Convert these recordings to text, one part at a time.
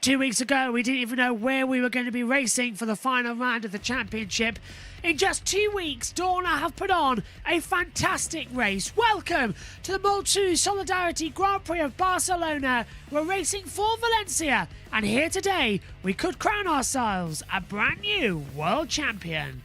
2 weeks ago, we didn't even know where we were going to be racing for the final round of the championship. In just 2 weeks, Dorna have put on a fantastic race. Welcome to the Moto2 Solidarity Grand Prix of Barcelona. We're racing for Valencia, and here today, we could crown ourselves a brand new world champion.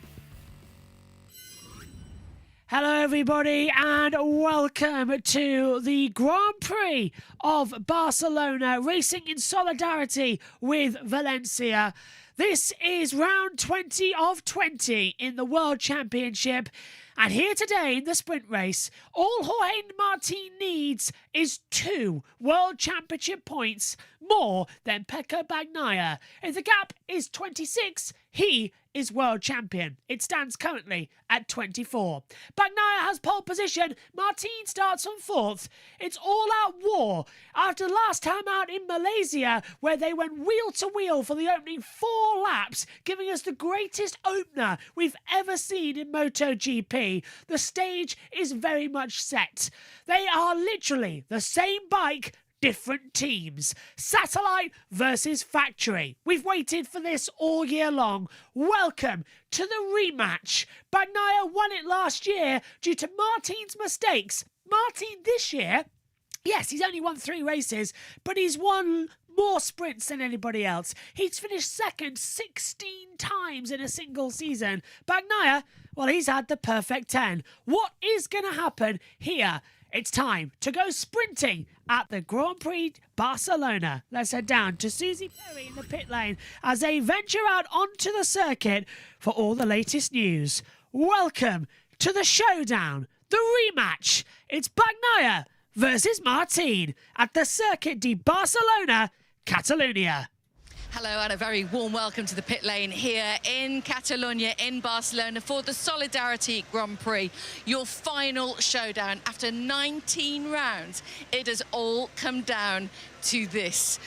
Hello everybody and welcome to the Grand Prix of Barcelona, racing in solidarity with Valencia. This is round 20 of 20 in the World Championship. And here today in the sprint race, all Jorge Martin needs is 2 World Championship points more than Pecco Bagnaia. If the gap is 26, he is world champion. It stands currently at 24. Bagnaia has pole position. Martin starts on 4th. It's all-out war after last time out in Malaysia, where they went wheel to wheel for the opening 4 laps, giving us the greatest opener we've ever seen in MotoGP. The stage is very much set. They are literally the same bike, different teams. Satellite versus factory. We've waited for this all year long. Welcome to the rematch. Bagnaia won it last year due to Martin's mistakes. Martin this year, yes, he's only won 3 races, but he's won more sprints than anybody else. He's finished second 16 times in a single season. Bagnaia, well, he's had the perfect 10. What is going to happen here? It's time to go sprinting at the Grand Prix Barcelona. Let's head down to Susie Perry in the pit lane as they venture out onto the circuit for all the latest news. Welcome to the showdown, the rematch. It's Bagnaia versus Martin at the Circuit de Barcelona, Catalonia. Hello and a very warm welcome to the pit lane here in Catalonia, in Barcelona, for the Solidarity Grand Prix, your final showdown. After 19 rounds, it has all come down to this.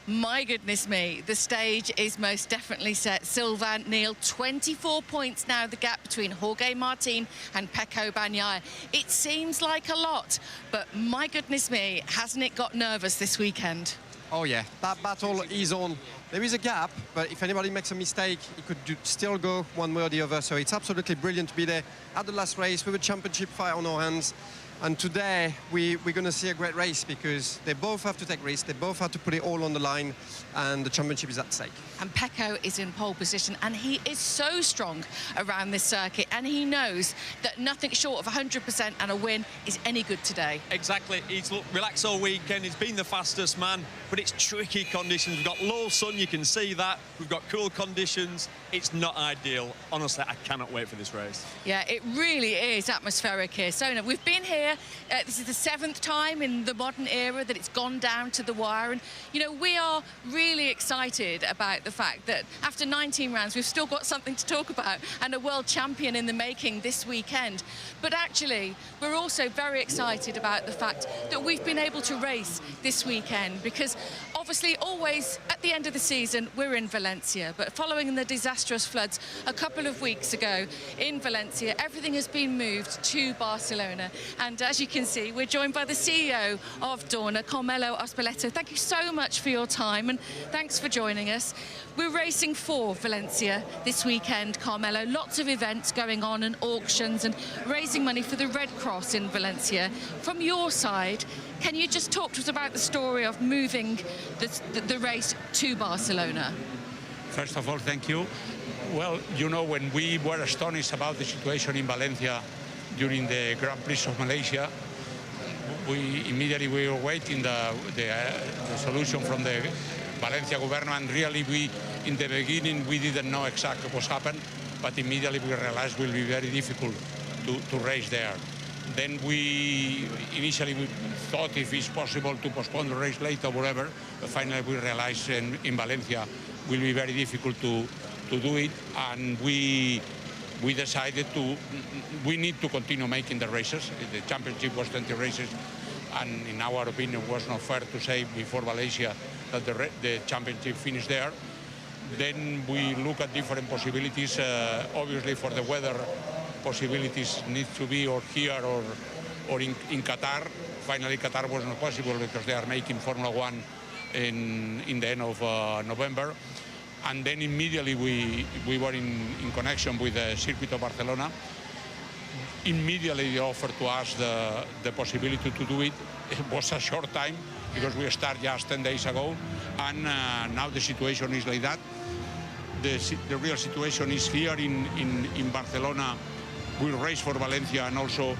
My goodness me, the stage is most definitely set. Sylvain Neil, 24 points now, the gap between Jorge Martin and Pecco Bagnaia. It seems like a lot, but my goodness me, hasn't it got nervous this weekend? Oh yeah, that battle is on. There is a gap, but if anybody makes a mistake, it could still go one way or the other. So it's absolutely brilliant to be there at the last race with a championship fight on our hands. And today, we're going to see a great race because they both have to take risks, they both have to put it all on the line, and the championship is at stake. And Pecco is in pole position, and he is so strong around this circuit, and he knows that nothing short of 100% and a win is any good today. Exactly. He's looked relaxed all weekend. He's been the fastest man, but it's tricky conditions. We've got low sun, you can see that. We've got cool conditions. It's not ideal. Honestly, I cannot wait for this race. Yeah, it really is atmospheric here. So, we've been here. This is the 7th time in the modern era that it's gone down to the wire. And, we are really excited about the fact that after 19 rounds, we've still got something to talk about and a world champion in the making this weekend. But actually, we're also very excited about the fact that we've been able to race this weekend because obviously always at the end of the season, we're in Valencia. But following the disastrous floods a couple of weeks ago in Valencia, everything has been moved to Barcelona. And as you can see, we're joined by the CEO of Dorna, Carmelo Ospoleto. Thank you so much for your time and thanks for joining us. We're racing for Valencia this weekend, Carmelo. Lots of events going on and auctions and raising money for the Red Cross in Valencia. From your side, can you just talk to us about the story of moving the race to Barcelona? First of all, thank you. Well, when we were astonished about the situation in Valencia during the Grand Prix of Malaysia, we were waiting the solution from the Valencia government. And really, in the beginning, we didn't know exactly what happened, but immediately we realized it will be very difficult to race there. Then initially we thought if it's possible to postpone the race later or whatever, but finally we realized in Valencia it will be very difficult to do it, and we decided we need to continue making the races. The championship was 20 races, and in our opinion it was not fair to say before Valencia that the championship finished there. Then we look at different possibilities. Obviously for the weather, possibilities need to be or here or in Qatar. Finally Qatar was not possible because they are making Formula 1 in the end of November. And then immediately we were in connection with the Circuit of Barcelona. Immediately they offered to us the possibility to do it. It was a short time because we started just 10 days ago, and now the situation is like that. The real situation is here in Barcelona. We race for Valencia and also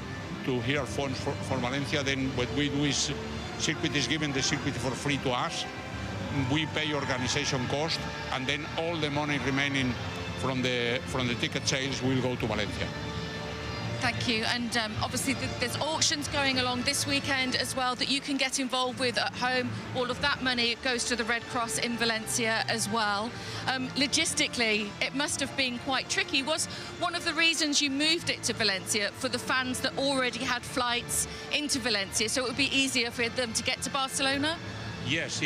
to hear funds for Valencia. Then what we do is circuit is given the circuit for free to us. We pay organization cost, and then all the money remaining from the ticket sales will go to Valencia. Thank you. And obviously there's auctions going along this weekend as well that you can get involved with at home. All of that money goes to the Red Cross in Valencia as well. Logistically, it must have been quite tricky. Was one of the reasons you moved it to Valencia for the fans that already had flights into Valencia, so it would be easier for them to get to Barcelona? Yes.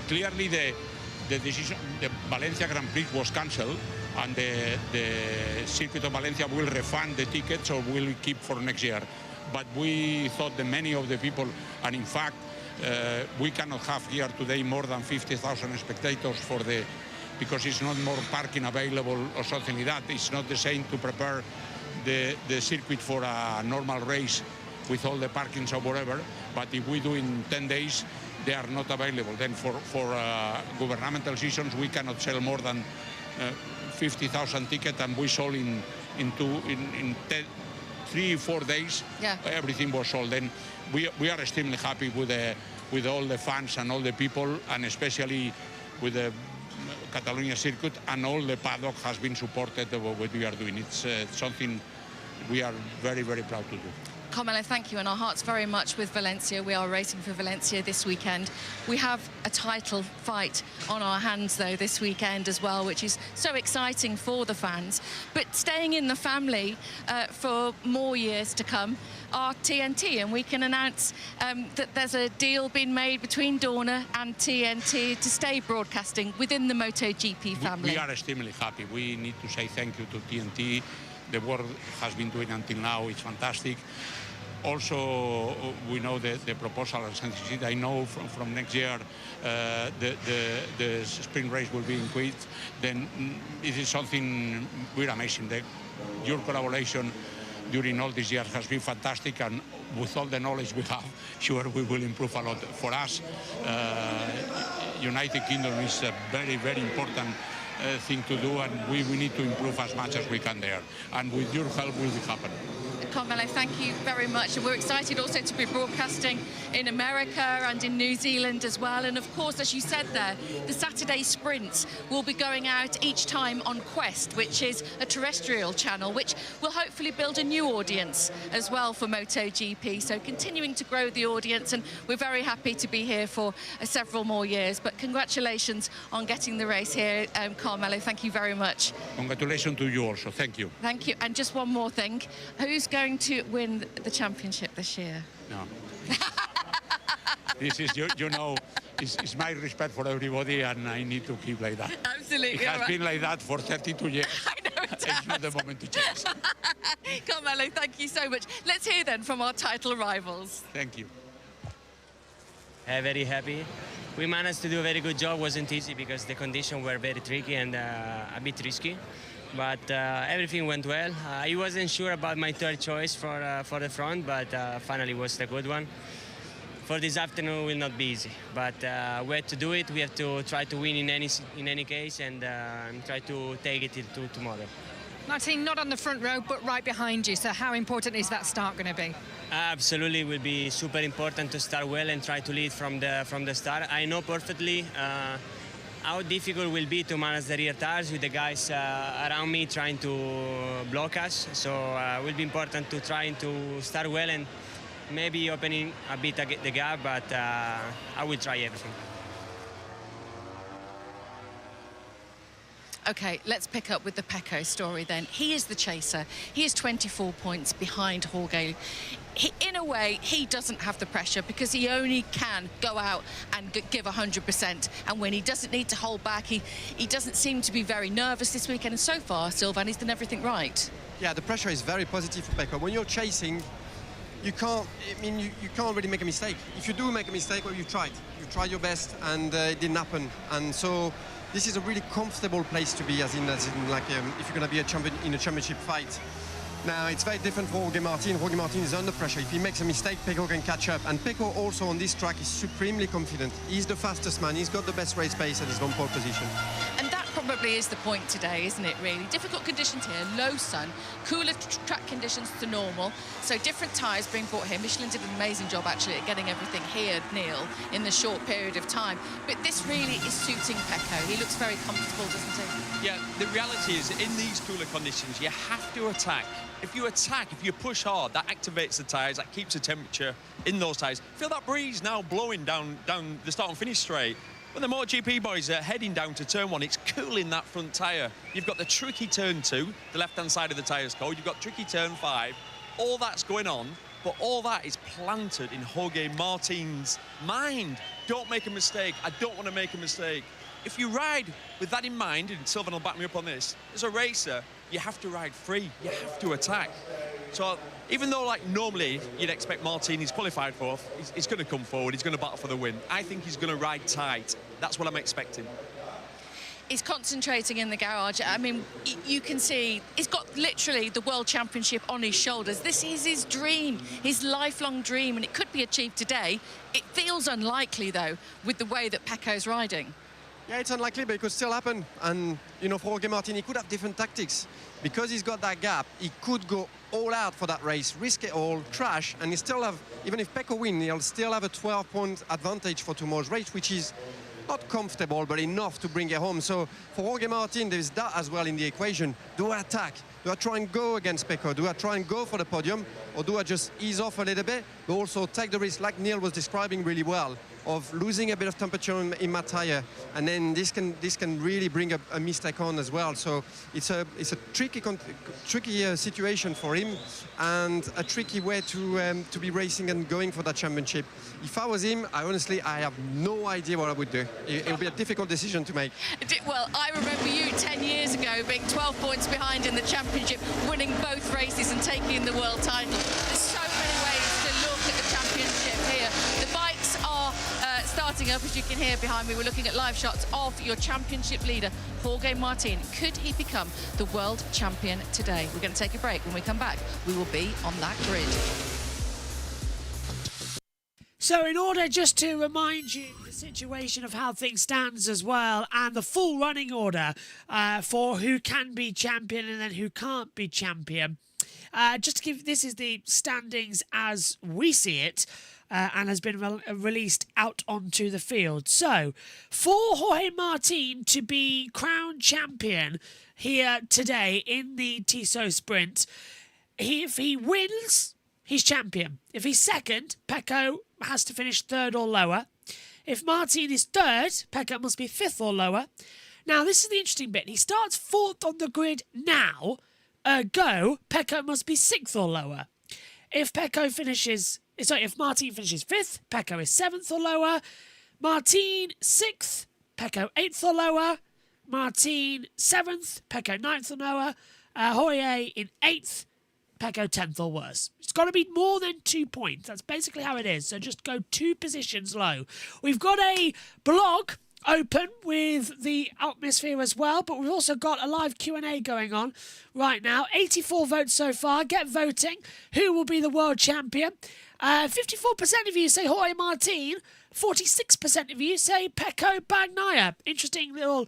Clearly the decision, the Valencia Grand Prix was cancelled, and the Circuit of Valencia will refund the tickets or will keep for next year. But we thought that many of the people, and in fact, we cannot have here today more than 50,000 spectators because it's not more parking available or something like that. It's not the same to prepare the circuit for a normal race with all the parkings or whatever. But if we do in 10 days, they are not available. Then for governmental seasons, we cannot sell more than 50,000 tickets, and we sold in 3-4 days. Yeah. Everything was sold. Then we are extremely happy with all the fans and all the people, and especially with the Catalonia circuit, and all the paddock has been supported of what we are doing. It's something we are very, very proud to do. Carmelo, thank you, and our hearts very much with Valencia. We are racing for Valencia this weekend. We have a title fight on our hands, though, this weekend as well, which is so exciting for the fans. But staying in the family for more years to come are TNT, and we can announce that there's a deal being made between Dorna and TNT to stay broadcasting within the MotoGP family. We are extremely happy. We need to say thank you to TNT. The work has been doing until now is fantastic. Also, we know the proposal and sensitivity. I know from next year the sprint race will be increased. Then it is something we're amazing. Your collaboration during all these years has been fantastic, and with all the knowledge we have, sure we will improve a lot. For us, United Kingdom is a very, very important thing to do, and we need to improve as much as we can there. And with your help, will it happen. Carmelo, thank you very much. And we're excited also to be broadcasting in America and in New Zealand as well. And of course, as you said there, the Saturday sprints will be going out each time on Quest, which is a terrestrial channel, which will hopefully build a new audience as well for MotoGP. So continuing to grow the audience, and we're very happy to be here for several more years. But congratulations on getting the race here, Carmelo. Thank you very much. Congratulations to you also. Thank you. Thank you. And just one more thing. Who's going to win the championship this year? No. This is, you know, it's my respect for everybody, and I need to keep like that. Absolutely. It has been like that for 32 years. I know it does. It's not the moment to change. Carmelo, thank you so much. Let's hear then from our title rivals. Thank you. Very happy. We managed to do a very good job. Wasn't easy because the conditions were very tricky and a bit risky. But everything went well. I wasn't sure about my third choice for the front, but finally was the good one. For this afternoon will not be easy, but we have to do it. We have to try to win in any case, and try to take it to tomorrow. Martin, not on the front row, but right behind you. So how important is that start going to be? Absolutely, it will be super important to start well and try to lead from the start. I know perfectly how difficult it will be to manage the rear tires with the guys around me trying to block us. So it will be important to try to start well and maybe opening a bit the gap, but I will try everything. Okay, let's pick up with the Pecco story then. He is the chaser. He is 24 points behind Jorge. In a way, he doesn't have the pressure because he only can go out and give 100%. And when he doesn't need to hold back, he doesn't seem to be very nervous this weekend. And so far, Silvan, he's done everything right. Yeah, the pressure is very positive for Pecco. When you're chasing, you can't. I mean, you can't really make a mistake. If you do make a mistake, well, you tried your best, and it didn't happen. And so this is a really comfortable place to be, as in like if you're going to be a champion in a championship fight. Now, it's very different for Jorge Martin. Jorge Martin is under pressure. If he makes a mistake, Pecco can catch up. And Pecco also on this track is supremely confident. He's the fastest man. He's got the best race pace and he's on pole position. And that probably is the point today, isn't it, really? Difficult conditions here, low sun, cooler track conditions to normal. So different tyres being brought here. Michelin did an amazing job, actually, at getting everything here, Neil, in the short period of time. But this really is suiting Pecco. He looks very comfortable, doesn't he? Yeah, the reality is, in these cooler conditions, you have to attack. If you attack, if you push hard, that activates the tyres, that keeps the temperature in those tyres. Feel that breeze now blowing down the start and finish straight. When the MotoGP boys are heading down to turn one, it's cooling that front tyre. You've got the tricky turn 2, the left-hand side of the tyre's cold. You've got tricky turn 5. All that's going on, but all that is planted in Jorge Martin's mind. Don't make a mistake. I don't want to make a mistake. If you ride with that in mind, and Sylvan will back me up on this, as a racer, you have to ride free. You have to attack. So even though, like, normally you'd expect Martin, he's qualified fourth, he's going to come forward, he's going to battle for the win. I think he's going to ride tight. That's what I'm expecting. He's concentrating in the garage. I mean, you can see he's got literally the World Championship on his shoulders. This is his dream, his lifelong dream, and it could be achieved today. It feels unlikely, though, with the way that Pecco's riding. Yeah, it's unlikely, but it could still happen. And, you know, for Jorge Martin, he could have different tactics. Because he's got that gap, he could go all out for that race, risk it all, crash, and he still have, even if Pecco wins, he'll still have a 12-point advantage for tomorrow's race, which is not comfortable, but enough to bring it home. So for Jorge Martin, there's that as well in the equation. Do I attack? Do I try and go against Pecco? Do I try and go for the podium? Or do I just ease off a little bit, but also take the risk, like Neil was describing really well, of losing a bit of temperature in my tire, and then this can really bring a mistake on as well. So it's a tricky situation for him, and a tricky way to be racing and going for that championship. If I was him, I have no idea what I would do. It would be a difficult decision to make. Well, I remember you 10 years ago being 12 points behind in the championship, winning both races and taking the world title. There's so many ways to look at the championship here. The bikes are starting up, as you can hear behind me. We're looking at live shots of your championship leader, Jorge Martin. Could he become the world champion today? We're going to take a break. When we come back, we will be on that grid. So in order just to remind you the situation of how things stands as well, and the full running order for who can be champion and then who can't be champion, just to give, this is the standings as we see it, and has been released out onto the field. So for Jorge Martin to be crowned champion here today in the Tissot Sprint, if he wins, he's champion. If he's second, Pecco has to finish third or lower. If Martin is third, Pecco must be fifth or lower. Now, this is the interesting bit. He starts fourth on the grid now. Ergo, Pecco must be sixth or lower. If Martin finishes fifth, Pecco is seventh or lower. Martin sixth, Pecco eighth or lower. Martin seventh, Pecco ninth or lower. Jorge in eighth, Pecco 10th or worse. It's got to be more than 2 points. That's basically how it is. So just go 2 positions low. We've got a blog open with the atmosphere as well, but we've also got a live Q&A going on right now. 84 votes so far. Get voting. Who will be the world champion? 54% of you say Jorge Martin. 46% of you say Pecco Bagnaia. Interesting little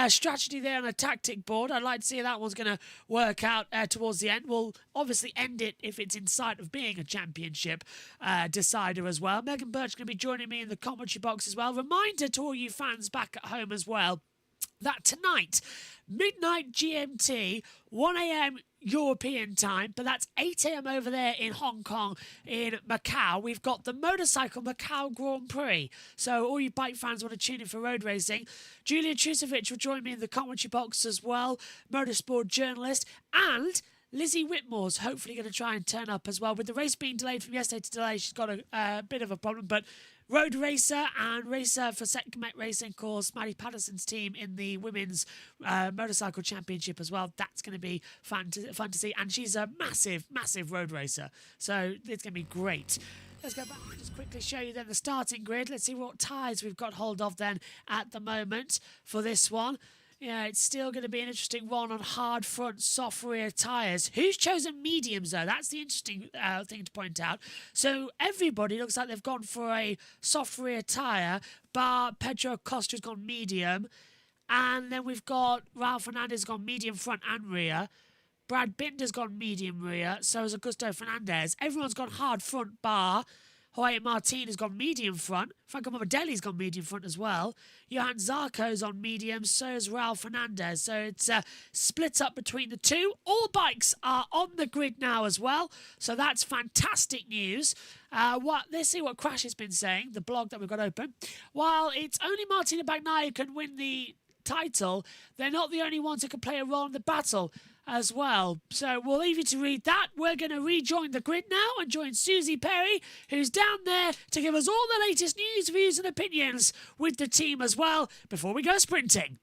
strategy there on a tactic board. I'd like to see how that one's going to work out towards the end. We'll obviously end it if it's in sight of being a championship decider as well. Megan Birch going to be joining me in the commentary box as well. Reminder to all you fans back at home as well that tonight, midnight GMT, 1 a.m. European time, but that's 8 a.m. over there in Hong Kong, in Macau. We've got the Motorcycle Macau Grand Prix. So all you bike fans want to tune in for road racing. Julia Trusovic will join me in the commentary box as well, motorsport journalist, and Lizzie Whitmore's hopefully going to try and turn up as well. With the race being delayed from yesterday to today, she's got a bit of a problem, but road racer and racer for Comet Racing, of course, Maddie Patterson's team in the Women's Motorcycle Championship as well. That's going to be fun to see. And she's a massive, massive road racer. So it's going to be great. Let's go back and just quickly show you then the starting grid. Let's see what tyres we've got hold of then at the moment for this one. Yeah, it's still going to be an interesting one on hard front, soft rear tyres. Who's chosen mediums, though? That's the interesting thing to point out. So everybody looks like they've gone for a soft rear tyre, bar Pedro Costa's gone medium. And then we've got Ralph Fernandez gone medium front and rear. Brad Binder's gone medium rear, so has Augusto Fernandez. Everyone's gone hard front bar. Jorge Martin has gone medium front. Franco Morbidelli's gone medium front as well. Johan Zarco's on medium, so has Ralph Fernandez. So it's split up between the two. All bikes are on the grid now as well, so that's fantastic news. Let's see what Crash has been saying, the blog that we've got open. While it's only Martina Bagnaia who can win the title, they're not the only ones who can play a role in the battle as well. So we'll leave you to read that. We're going to rejoin the grid now and join Susie Perry, who's down there to give us all the latest news, views and opinions with the team as well before we go sprinting.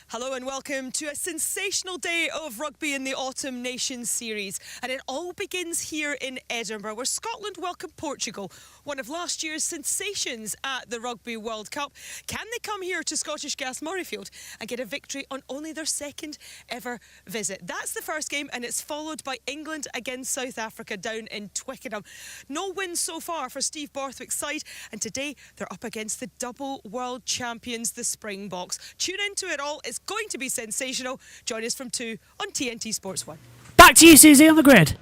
Hello and welcome to a sensational day of rugby in the Autumn Nations Series. And it all begins here in Edinburgh, where Scotland welcomed Portugal, one of last year's sensations at the Rugby World Cup. Can they come here to Scottish Gas Murrayfield and get a victory on only their second ever visit? That's the first game, and it's followed by England against South Africa down in Twickenham. No wins so far for Steve Borthwick's side, and today they're up against the double world champions, the Springboks. Tune into it all. It's going to be sensational. Join us from 2 on TNT Sports 1. Back to you, Susie, on the grid.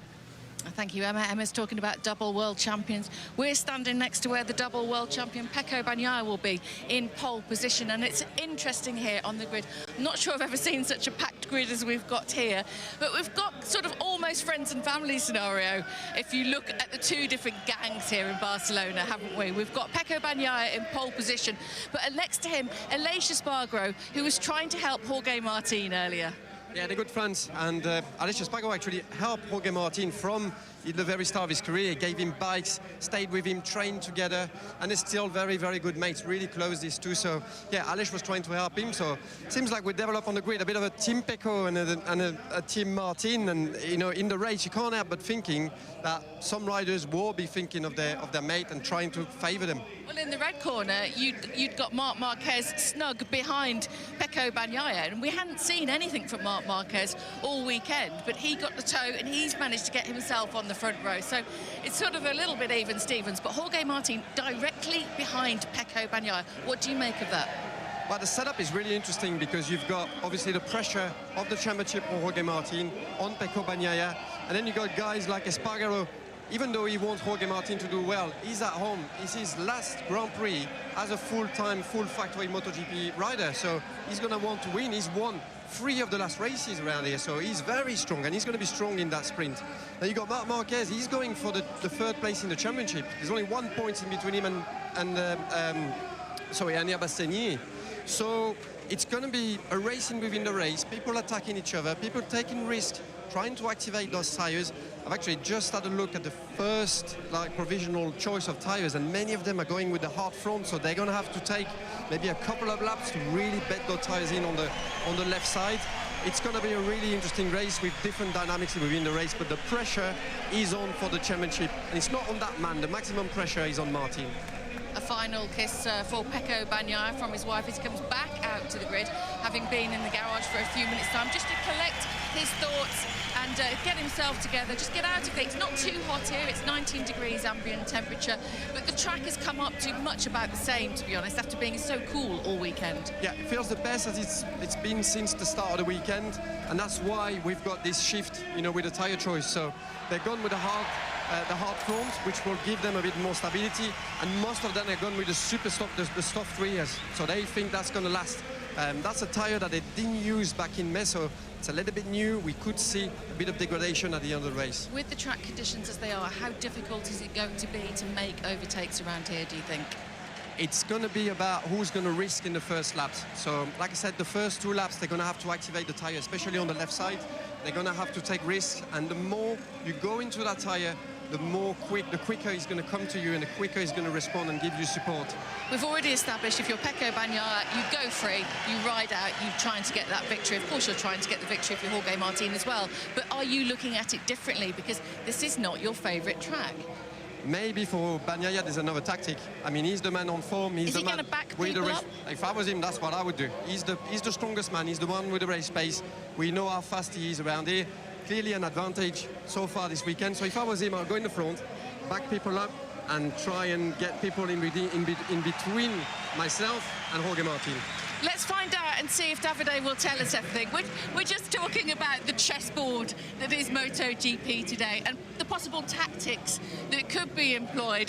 Thank you, Emma. Emma's talking about double world champions. We're standing next to where the double world champion Pecco Bagnaia will be in pole position, and it's interesting here on the grid. I'm not sure I've ever seen such a packed grid as we've got here, but we've got sort of almost friends and family scenario if you look at the two different gangs here in Barcelona, haven't we? We've got Pecco Bagnaia in pole position, but next to him, Aleix Espargaro, who was trying to help Jorge Martin earlier. Yeah, they're good friends, and Aleix Espargaro actually helped Jorge Martin from the very start of his career. He gave him bikes, stayed with him, trained together, and they're still very, very good mates, really close, these two. So, yeah, Aleix was trying to help him, so it seems like we develop on the grid a bit of a team Pecco and a team Martin, and, you know, in the race, you can't help but thinking that some riders will be thinking of their mate and trying to favour them. Well, in the red corner, you'd got Marc Marquez snug behind Pecco Bagnaia, and we hadn't seen anything from Marc Marquez all weekend, but he got the toe and he's managed to get himself on the front row. So it's sort of a little bit even Stevens, but Jorge Martin directly behind Pecco Bagnaia. What do you make of that? Well, the setup is really interesting because you've got obviously the pressure of the championship on Jorge Martin, on Pecco Bagnaia, and then you got guys like Espargaro. Even though he wants Jorge Martin to do well, he's at home. It's his last Grand Prix as a full-time, full-factory MotoGP rider, so he's going to want to win. He's won 3 of the last races around here, so he's very strong, and he's going to be strong in that sprint. Then you got Marc Marquez. He's going for the 3rd place in the championship. There's only 1 point in between him and Ania Bassegni. So it's going to be a racing within the race, people attacking each other, people taking risks, trying to activate those tyres. I've actually just had a look at the first provisional choice of tyres, and many of them are going with the hard front, so they're going to have to take maybe a couple of laps to really bet those tyres in on the left side. It's going to be a really interesting race with different dynamics within the race, but the pressure is on for the championship, and it's not on that man. The maximum pressure is on Martin. A final kiss for Pecco Bagnaia from his wife as he comes back out to the grid, having been in the garage for a few minutes' time, just to collect his thoughts and get himself together, just get out of it. It's not too hot here, it's 19 degrees ambient temperature, but the track has come up to much about the same, to be honest, after being so cool all weekend. Yeah, it feels the best as it's been since the start of the weekend, and that's why we've got this shift, you know, with the tyre choice. So they're gone with the hard front, which will give them a bit more stability, and most of them are gone with the super soft, the soft rears, so they think that's going to last. That's a tyre that they didn't use back in May, so it's a little bit new. We could see a bit of degradation at the end of the race. With the track conditions as they are, how difficult is it going to be to make overtakes around here, do you think? It's going to be about who's going to risk in the first laps. So, like I said, the first 2 laps, they're going to have to activate the tyre, especially on the left side. They're going to have to take risks, and the more you go into that tyre, the quicker he's going to come to you and the quicker he's going to respond and give you support. We've already established if you're Pecco Bagnaia, you go free, you ride out, you're trying to get that victory. Of course, you're trying to get the victory if you're Jorge Martin as well. But are you looking at it differently? Because this is not your favourite track. Maybe for Bagnaia there's another tactic. I mean, he's the man on form. He's Is the he man going to back with the people race. up? If I was him, that's what I would do. He's the strongest man. He's the one with the race pace. We know how fast he is around here. Clearly an advantage so far this weekend. So if I was him, I'll go in the front, back people up, and try and get people in between myself and Jorge Martin. Let's find out and see if Davide will tell us everything. We're just talking about the chessboard that is MotoGP today and the possible tactics that could be employed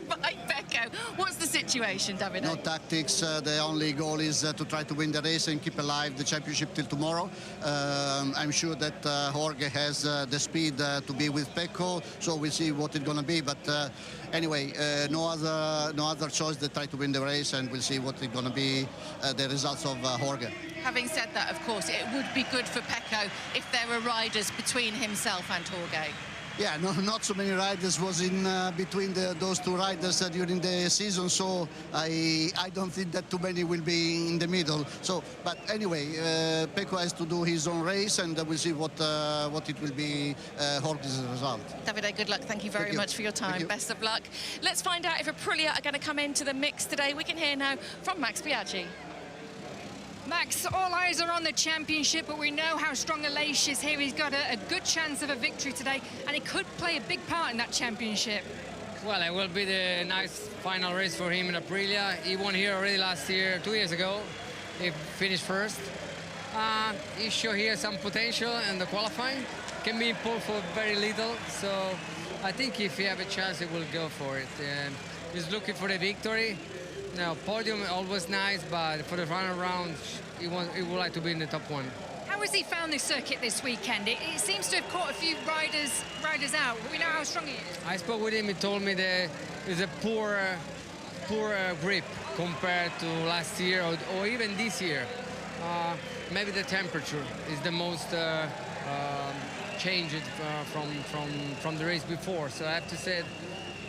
by Pecco. What's the situation, Davide? No tactics. The only goal is to try to win the race and keep alive the championship till tomorrow. I'm sure that Jorge has the speed to be with Pecco, so we'll see what it's going to be. But anyway, no other choice than try to win the race, and we'll see what it's going to be. The results of Jorge. Having said that, of course, it would be good for Pecco if there were riders between himself and Jorge. Yeah, not so many riders was in between those two riders during the season, so I don't think that too many will be in the middle. So, but anyway, Pecco has to do his own race, and we'll see what it will be Jorge's result. Davide, good luck. Thank you very much for your time. Best of luck. Let's find out if Aprilia are going to come into the mix today. We can hear now from Max Biaggi. Max, all eyes are on the championship, but we know how strong Aleix is here. He's got a good chance of a victory today, and he could play a big part in that championship. Well, it will be the nice final race for him in Aprilia. He won here already last year, 2 years ago. He finished first. He showed here some potential in the qualifying. Can be pulled for very little, so I think if he have a chance, he will go for it. And he's looking for the victory. Now, podium always nice, but for the final round, he would like to be in the top one. How has he found this circuit this weekend? It seems to have caught a few riders out, but we know how strong he is. I spoke with him. He told me that there's a poor grip compared to last year or even this year. Maybe the temperature is the most changed from the race before. So I have to say.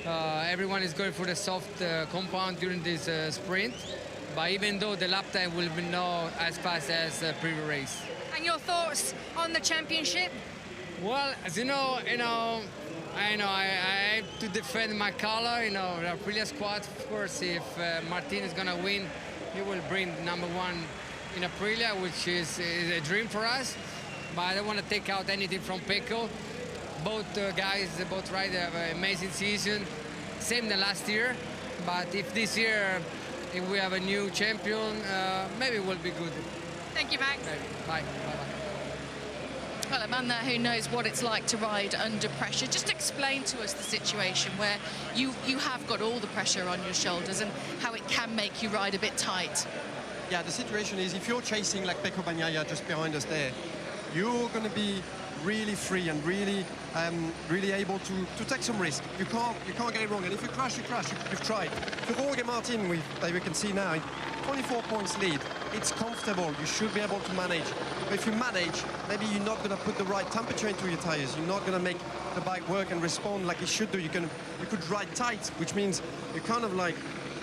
Everyone is going for the soft compound during this sprint, but even though the lap time will be not as fast as the previous race. And your thoughts on the championship? Well, as you know, I have to defend my color. The Aprilia squad, of course, if Martin is going to win, he will bring #1 in Aprilia, which is a dream for us. But I don't want to take out anything from Pecco. Both guys, both riders have an amazing season, same than last year. But if this year, if we have a new champion, maybe it will be good. Thank you, Max. Bye. Bye. Well, a man there who knows what it's like to ride under pressure. Just explain to us the situation where you have got all the pressure on your shoulders and how it can make you ride a bit tight. Yeah, the situation is if you're chasing like Pecco Bagnaia just behind us there, you're going to be really free and really able to take some risk. You can't get it wrong, and if you crash, you crash. You've tried. For Jorge Martin, we can see now, 24 points lead. It's comfortable. You should be able to manage. But if you manage, maybe you're not going to put the right temperature into your tires. You're not going to make the bike work and respond like it should do. You could ride tight, which means you kind of like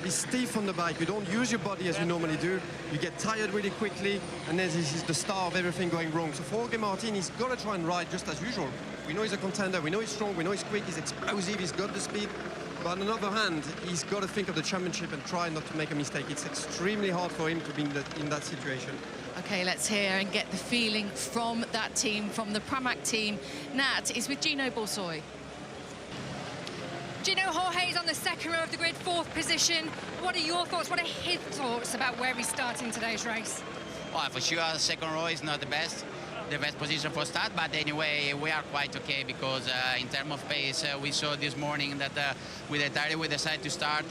be stiff on the bike. You don't use your body as you normally do. You get tired really quickly, and then this is the start of everything going wrong. So for Jorge Martin, he's got to try and ride just as usual. We know he's a contender. We know he's strong. We know he's quick. He's explosive. He's got the speed. But on the other hand, he's got to think of the championship and try not to make a mistake. It's extremely hard for him to be in that situation. OK, let's hear and get the feeling from that team, from the Pramac team. Nat is with Gino Borsoi. Gino, Jorge's on the second row of the grid, 4th position. What are your thoughts? What are his thoughts about where he's starting today's race? Well, for sure, second row is not the best position for start, but anyway, we are quite okay because in terms of pace, we saw this morning that with the tire we decided to start,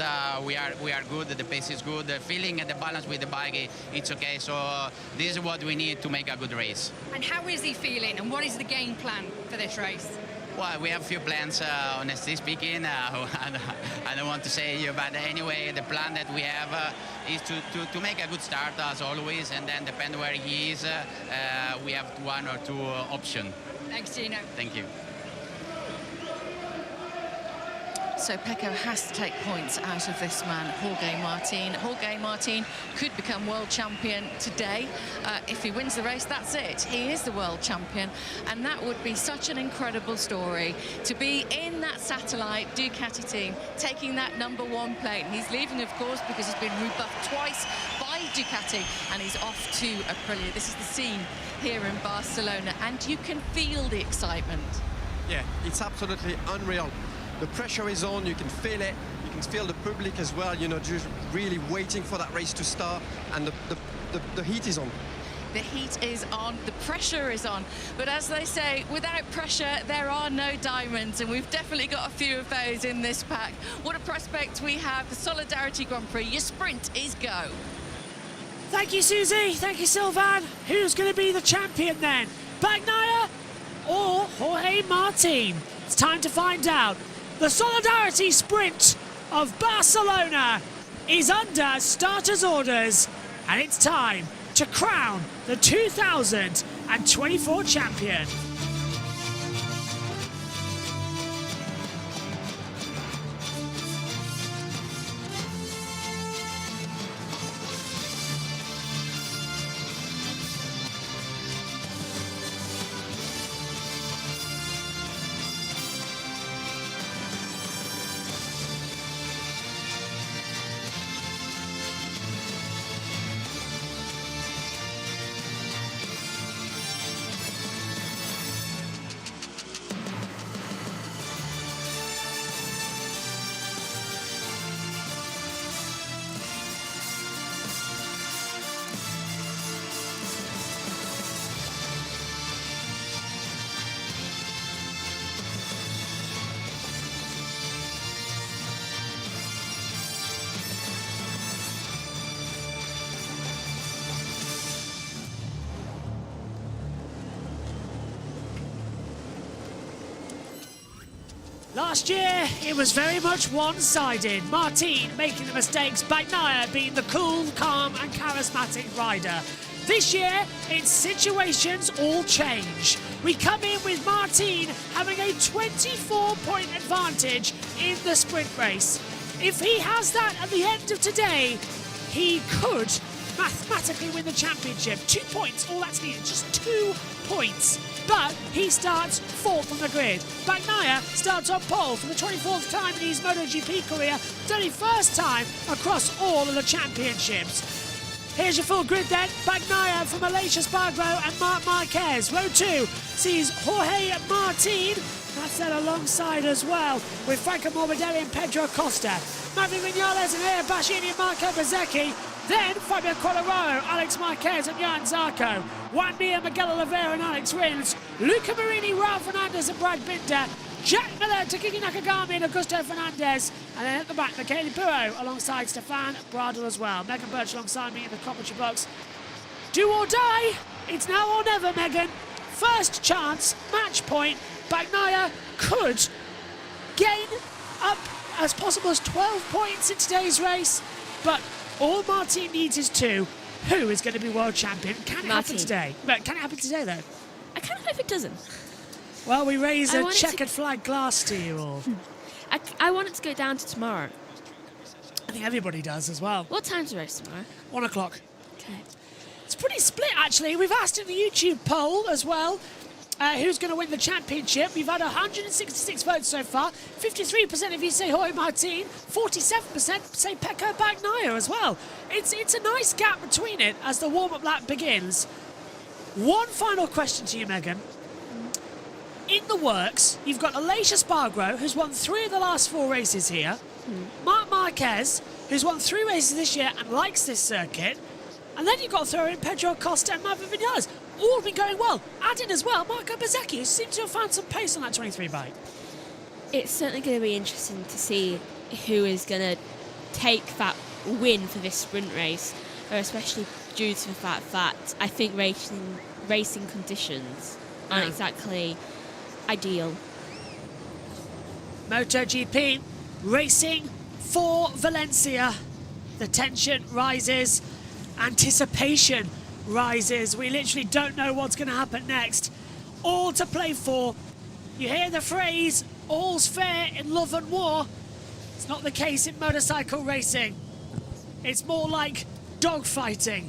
we are good, the pace is good, the feeling and the balance with the bike, it's okay. So this is what we need to make a good race. And how is he feeling, and what is the game plan for this race? Well, we have a few plans, honestly speaking. I don't want to say you, but anyway, the plan that we have is to make a good start as always, and then depend where he is, we have 1 or 2 options. Thanks, Gino. Thank you. So Pecco has to take points out of this man, Jorge Martin. Jorge Martin could become world champion today. If he wins the race, that's it. He is the world champion. And that would be such an incredible story to be in that satellite Ducati team, taking that #1 plate. He's leaving, of course, because he's been rebuffed twice by Ducati, and he's off to Aprilia. This is the scene here in Barcelona, and you can feel the excitement. Yeah, it's absolutely unreal. The pressure is on, you can feel it. You can feel the public as well, you know, just really waiting for that race to start, and the heat is on. The heat is on, the pressure is on, but as they say, without pressure there are no diamonds, and we've definitely got a few of those in this pack. What a prospect we have. The Solidarity Grand Prix, your sprint is go. Thank you, Susie. Thank you, Sylvain. Who's going to be the champion then? Bagnaia or Jorge Martin? It's time to find out. The Solidarity Sprint of Barcelona is under starters' orders, and it's time to crown the 2024 champion. Last year, it was very much one-sided. Martin making the mistakes, Bagnaia being the cool, calm and charismatic rider. This year, its situations all change. We come in with Martin having a 24-point advantage in the sprint race. If he has that at the end of today, he could mathematically win the championship. 2 points, all that's needed, just 2 points. But he starts 4th on the grid. Bagnaia starts on pole for the 24th time in his MotoGP career, 31st time across all of the championships. Here's your full grid then. Bagnaia from Aleix Espargaro and Marc Marquez. Row 2 sees Jorge Martin. That's there alongside as well with Franco Morbidelli and Pedro Acosta. Maverick Vinales and Air Bashini and Marco Bezzecchi. Then Fabio Quartararo, Alex Marquez and Johan Zarco. Juan Mir, Miguel Oliveira and Alex Rins. Luca Marini, Ralph Fernandez and Brad Binder. Jack Miller, Takiki Nakagami and Augusto Fernandez. And then at the back, Michele Pirro alongside Stefan Bradl as well. Megan Birch alongside me in the commentary box. Do or die. It's now or never, Megan. First chance, match point. Bagnaia could gain up as possible as 12 points in today's race, but all Martin needs is 2. Who is going to be world champion? Can it happen today? But can it happen today, though? I kind of hope it doesn't. Well, we raise a checkered flag glass to you all. I want it to go down to tomorrow. I think everybody does as well. What time's the race tomorrow? 1 o'clock. Okay. It's pretty split, actually. We've asked in the YouTube poll as well who's going to win the championship. We've had 166 votes so far. 53% of you say Jorge Martin. 47% say Pecco Bagnaia as well. It's a nice gap between it as the warm-up lap begins. One final question to you, Megan. In the works, you've got Aleix Espargaro, who's won 3 of the last 4 races here. Marc Marquez, who's won 3 races this year and likes this circuit. And then you've got to throw in Pedro Acosta and Maverick Vinales. All been going well. Add in as well Marco Bezzecchi, who seems to have found some pace on that 23 bike. It's certainly going to be interesting to see who is going to take that win for this sprint race, especially due to the fact that I think racing conditions aren't exactly ideal. MotoGP racing for Valencia. The tension rises, anticipation rises. We literally don't know what's going to happen next. All to play for. You hear the phrase, all's fair in love and war. It's not the case in motorcycle racing. It's more like dogfighting,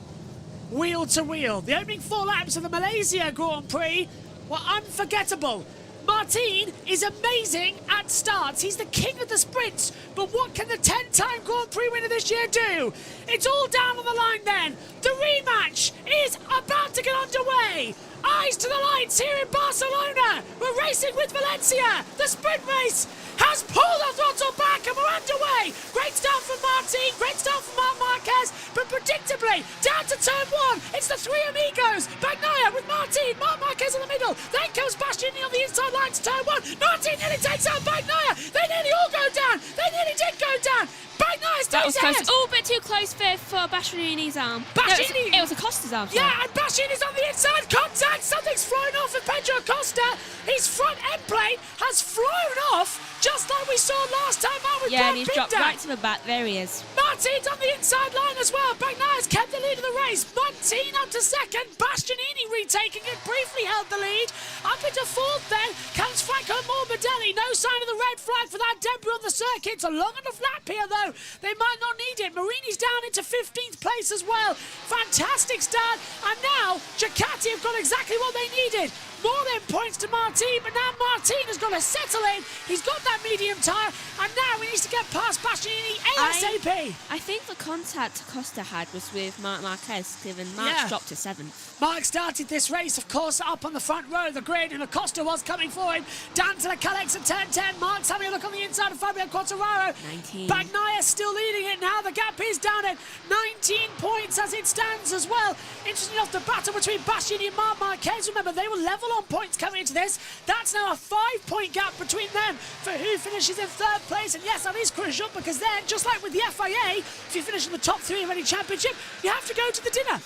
wheel to wheel. The opening 4 laps of the Malaysia Grand Prix were unforgettable. Martin is amazing at starts. He's the king of the sprints. But what can the 10-time Grand Prix winner this year do? It's all down on the line then. The rematch is about to get underway. Eyes to the lights here in Barcelona. We're racing with Valencia. The sprint race has pulled the throttle back and we're underway. Great start from Martin, great start from Marc Marquez, but predictably, down to turn 1, it's the 3 amigos. Bagnaia with Martin, Marc Marquez in the middle. Then comes Bastianini on the inside line to turn 1. Martin nearly takes out Bagnaia. They nearly all go down. They nearly did go down. Bagnaia That was stays close. ahead. Oh, a bit too close for Bastianini's arm. Bastianini- No, it was Acosta's arm. sorry. Yeah, and Bastianini's on the inside. Contact. Something's flown off of Pedro Acosta. His front end plate has flown off, just like we saw last time out with Yeah, Bob and he's dropped Binder. right to the back. There he is. Martin's on the inside line as well. Bagnaia's kept the lead of the race. Martin up to second. Bastianini retaking it. Briefly held the lead. Up into fourth then comes Franco Morbidelli. No sign of the red flag for that debut on the circuit. It's a long enough lap here though. They might not need it. Marini's down into 15th place as well. Fantastic start. And now Ducati have got exactly what they needed. More than points to Martin, but now Martin has got to settle in. He's got that medium tyre, and now he needs to get past Bastianini ASAP. I think the contact Acosta had was with Marc Marquez, given Marc's dropped to 7th. Marc started this race, of course, up on the front row of the grid, and Acosta was coming for him. Down to the Calex at turn 10. Marc's having a look on the inside of Fabio Quartararo. 19. Bagnaia still leading it now. The gap is down at 19 points as it stands as well. Interesting enough, the battle between Bastianini and Marc Marquez. Remember, they were level on points coming into this. That's now a 5-point gap between them for who finishes in 3rd place. And yes, that is crucial because then, just like with the FIA, if you finish in the top 3 of any championship, you have to go to the dinner.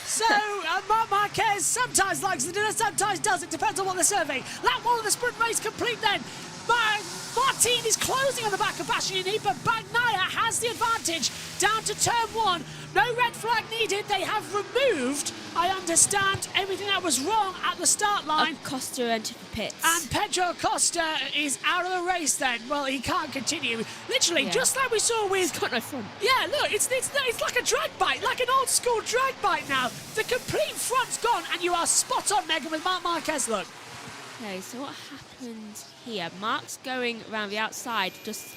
So, Marc Marquez sometimes likes the dinner, sometimes doesn't. Depends on what they're serving. Lap 1 of the sprint race complete then. Martin is closing on the back of Bastianini, but Bagnaia has the advantage. Down to turn 1. No red flag needed. They have removed, I understand, everything that was wrong at the start line. Acosta entered the pits. And Pedro Acosta is out of the race then. Well, he can't continue. Literally, just like we saw with... He's got no front. Yeah, look, it's like a drag bike, like an old school drag bike now. The complete front's gone, and you are spot on, Megan, with Marc Marquez, look. Okay, so what happened here? Marc's going around the outside, just...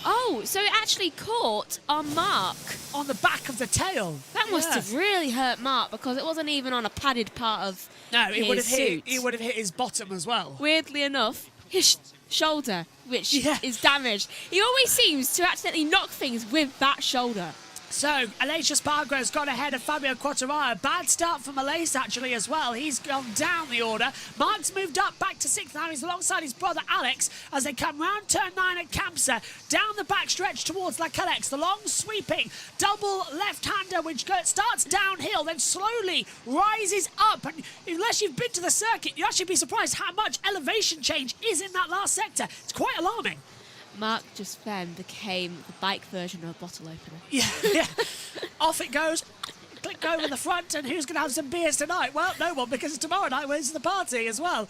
Oh, so it actually caught on Marc. On the back of the tail. That must have really hurt Marc because it wasn't even on a padded part of it would have suit. hit. It would have hit his bottom as well. Weirdly enough, his shoulder, which is damaged. He always seems to accidentally knock things with that shoulder. So, Aleix Espargaro's got ahead of Fabio Quartararo. Bad start for Aleix, actually, as well. He's gone down the order. Marc's moved up back to 6th now. He's alongside his brother Alex as they come round turn 9 at Kamsa. Down the back stretch towards La Calex. The long sweeping double left-hander which starts downhill, then slowly rises up. And unless you've been to the circuit, you'll actually be surprised how much elevation change is in that last sector. It's quite alarming. Marc just then became the bike version of a bottle opener. Yeah. Off it goes. Click over the front, and who's going to have some beers tonight? Well, no one, because it's tomorrow night where it's the party as well.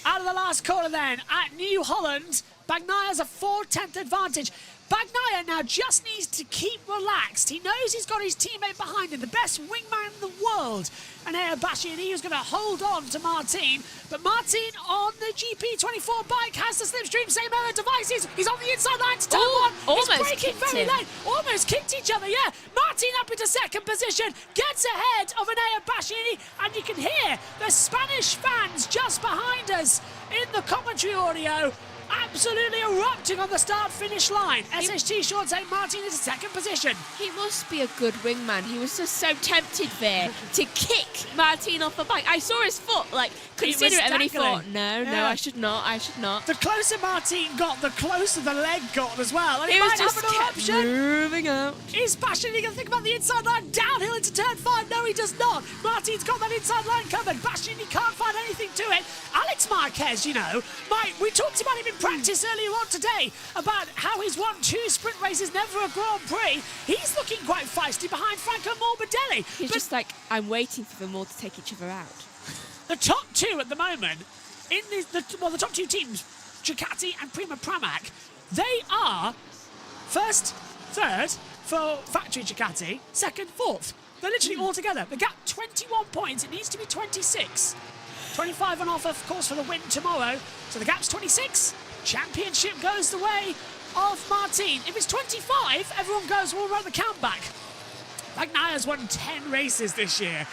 Out of the last corner then, at New Holland, Bagnaia's a 4/10 advantage. Bagnaia now just needs to keep relaxed. He knows he's got his teammate behind him, the best wingman in the world. And here Bastianini is going to hold on to Martin. But Martin on the GP24 bike has the slipstream, same error devices. He's on the inside line to turn 1. Almost He's braking kicked very him. late. Almost kicked each other, yeah. Martin up into 2nd position, gets ahead of Enea Bastianini, and you can hear the Spanish fans just behind us in the commentary audio absolutely erupting on the start-finish line. SHT Short saying Martin is in 2nd position. He must be a good wingman. He was just so tempted there to kick Martin off the bike. I saw his foot, consider it, and then he thought, no, I should not. The closer Martin got, the closer the leg got as well. And He it was might just have an kept eruption. moving out. Is Bastianini going to think about the inside line downhill into turn 5? No, he does not. Martin's got that inside line covered. Bastianini can't find anything to it. Alex Marquez, we talked about him in practice earlier on today about how he's won 2 sprint races, never a Grand Prix. He's looking quite feisty behind Franco Morbidelli. He's just like, I'm waiting for them all to take each other out. The top 2 at the moment, the top 2 teams, Ducati and Prima Pramac, they are First, third for factory Ducati, second, fourth. They're literally all together. The gap, 21 points. It needs to be 26. 25 on offer, of course, for the win tomorrow. So the gap's 26. Championship goes the way of Martin. If it's 25, everyone goes, we'll run the count back. Bagnaya's won 10 races this year.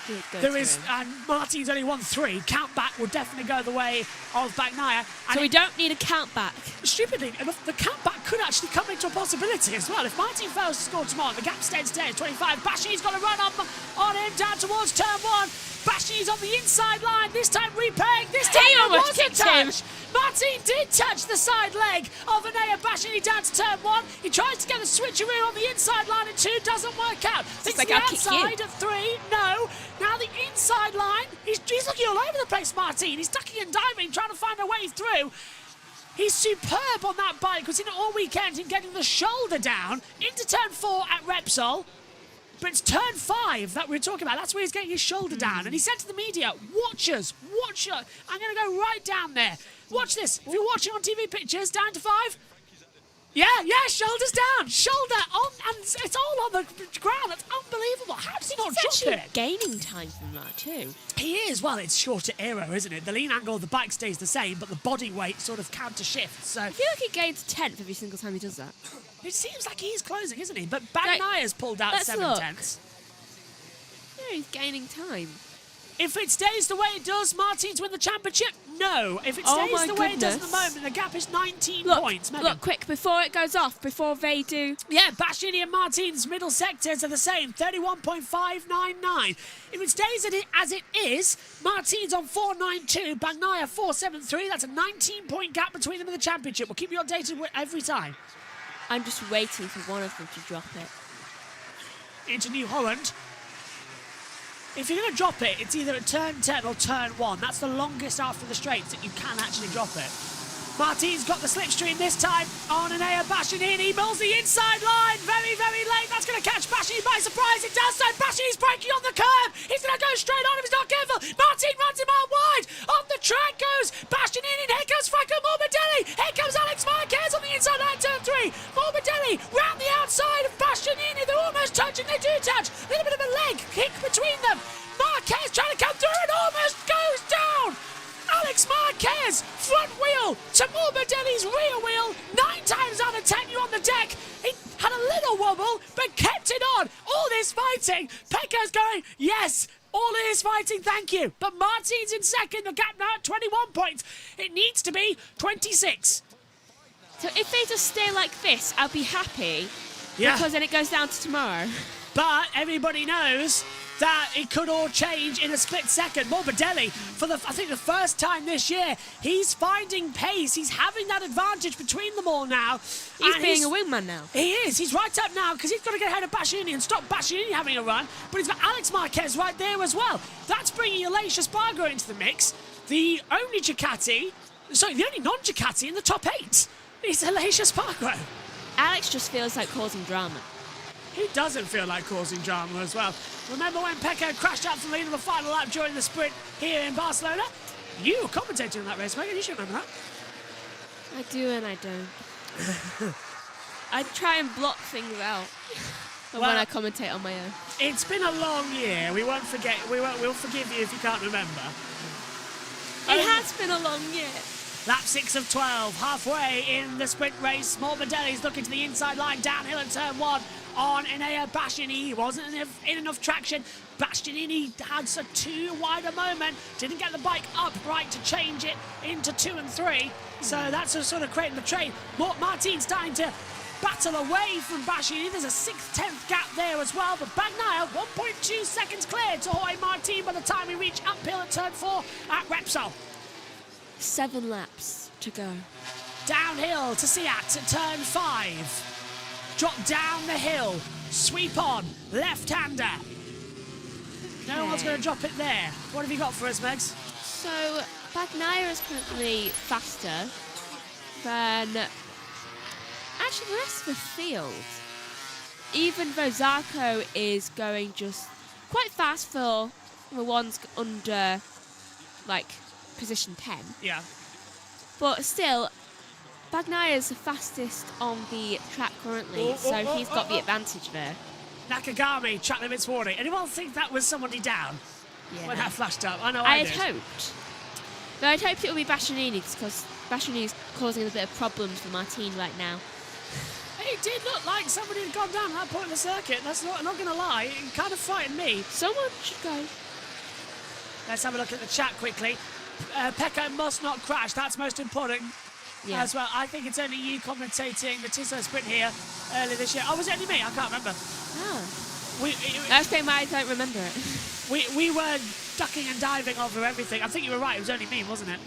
And Martin's only won 3. Count back will definitely go the way of Bagnaia. So we don't need a count back. Stupidly, the count back could actually come into a possibility as well. If Martin fails to score tomorrow, the gap stays today at 25. Bashini's got to run on him down towards turn 1. Bashini's on the inside line. This time repaying. This time He it almost was a kicked touch. him. Martin did touch the side leg of Enea Bashini down to turn 1. He tries to get the switcheroo on the inside line at 2. Doesn't work out. Thinks like the I'll kick you. outside at 3. No. Now the inside line. He's looking all over the place, Martin. He's ducking and diving, trying to find a way through. He's superb on that bike. We've seen it all weekend in getting the shoulder down into turn 4 at Repsol. But it's turn 5 that we're talking about. That's where he's getting his shoulder down. And he said to the media, watch us. I'm going to go right down there. Watch this. If you're watching on TV pictures, down to 5. Yeah, shoulders down. Shoulder on, and it's all on the ground. That's unbelievable. How does he not drop it? Gaining time from that too. He is. Well, it's shorter aero, isn't it? The lean angle of the bike stays the same, but the body weight sort of counter shifts. So I feel like he gains 10th every single time he does that. it seems like he's closing, isn't he? But Bagnaya's pulled out let's 7 look. tenths. Yeah, he's gaining time. If it stays the way it does, Martins win the championship? No. If it Oh stays my the way it does at the goodness. moment, the gap is 19 Look, points. Megan. look, quick, before it goes off, before they do. Yeah, Bashini and Martin's middle sectors are the same, 31.599. If it stays as it is, Martin's on 492, Bagnaia 473. That's a 19-point gap between them in the championship. We'll keep you updated every time. I'm just waiting for one of them to drop it. Into New Holland. If you're going to drop it, it's either at turn 10 or turn 1. That's the longest after the straights that you can actually drop it. Martin's got the slipstream this time on Enea Bashini. He mills the inside line very, very late. That's going to catch Bashini by surprise. It does so. Bashini's braking on the curb. He's going to go straight on if he's not careful. Martin runs him out wide. Off the track goes Bashini. Here comes Franco Morbidelli. Here comes Alex Marquez on the inside line, turn 3. Morbidelli round the outside of Bashini. They're almost touching. They do touch. A little bit of a leg kick between them. Marquez trying to come through and almost goes down. Alex Marquez, front wheel to Morbidelli's rear wheel. 9 times out of 10, you're on the deck. He had a little wobble, but kept it on. All this fighting. Pecca's going, yes, all this fighting, thank you. But Martin's in second. The gap now at 21 points. It needs to be 26. So if they just stay like this, I'll be happy. Yeah. Because then it goes down to tomorrow. But everybody knows that it could all change in a split second. Morbidelli, for I think the first time this year, he's finding pace. He's having that advantage between them all now. He's And being a wingman now. He is. He's right up now because he's got to get ahead of Bashini and stop Bashini having a run. But he's got Alex Marquez right there as well. That's bringing Aleix Espargaro into the mix. The only non-Ducati in the top 8 is Aleix Espargaro. Alex just feels like causing drama. He doesn't feel like causing drama as well. Remember when Pecco crashed out from the lead of the final lap during the sprint here in Barcelona? You were commentating on that race, Megan. You should remember that. I do and I don't. I try and block things out when I commentate on my own. It's been a long year. We'll forgive you if you can't remember. It has been a long year. Lap 6 of 12, halfway in the sprint race. Morbidelli's looking to the inside line, downhill at turn 1 on Enea Bashini. He wasn't in enough traction. Bastianini had a too wide a moment. Didn't get the bike up right to change it into 2 and 3. So that's sort of creating the trade. Martin's starting to battle away from Bashini. There's a 6th, 10th gap there as well. But Bagnaia, 1.2 seconds clear to Jorge Martin by the time we reach uphill at turn 4 at Repsol. 7 laps to go. Downhill to Seat at turn 5. Drop down the hill. Sweep on. Left-hander. No one's going to drop it there. What have you got for us, Megs? So, Bagnaia is currently faster than actually the rest of the field. Even though Zarco is going just quite fast for the ones under, like, position 10. Yeah. But still, Bagnaia is the fastest on the track currently, so he's got the advantage there. Nakagami, track limits warning. Anyone think that was somebody down when that flashed up? I know I I had did. hoped. But I'd hoped it would be Bastianini because Bastianini's causing a bit of problems for Martin right now. It did look like somebody had gone down at that point in the circuit. That's not going to lie. It kind of frightened me. Someone should go. Let's have a look at the chat quickly. Pecco must not crash. That's most important as well. I think it's only you commentating the Tissot sprint here earlier this year. Oh, was it only me? I can't remember. Oh. That's why I don't remember it. We were ducking and diving over everything. I think you were right. It was only me, wasn't it?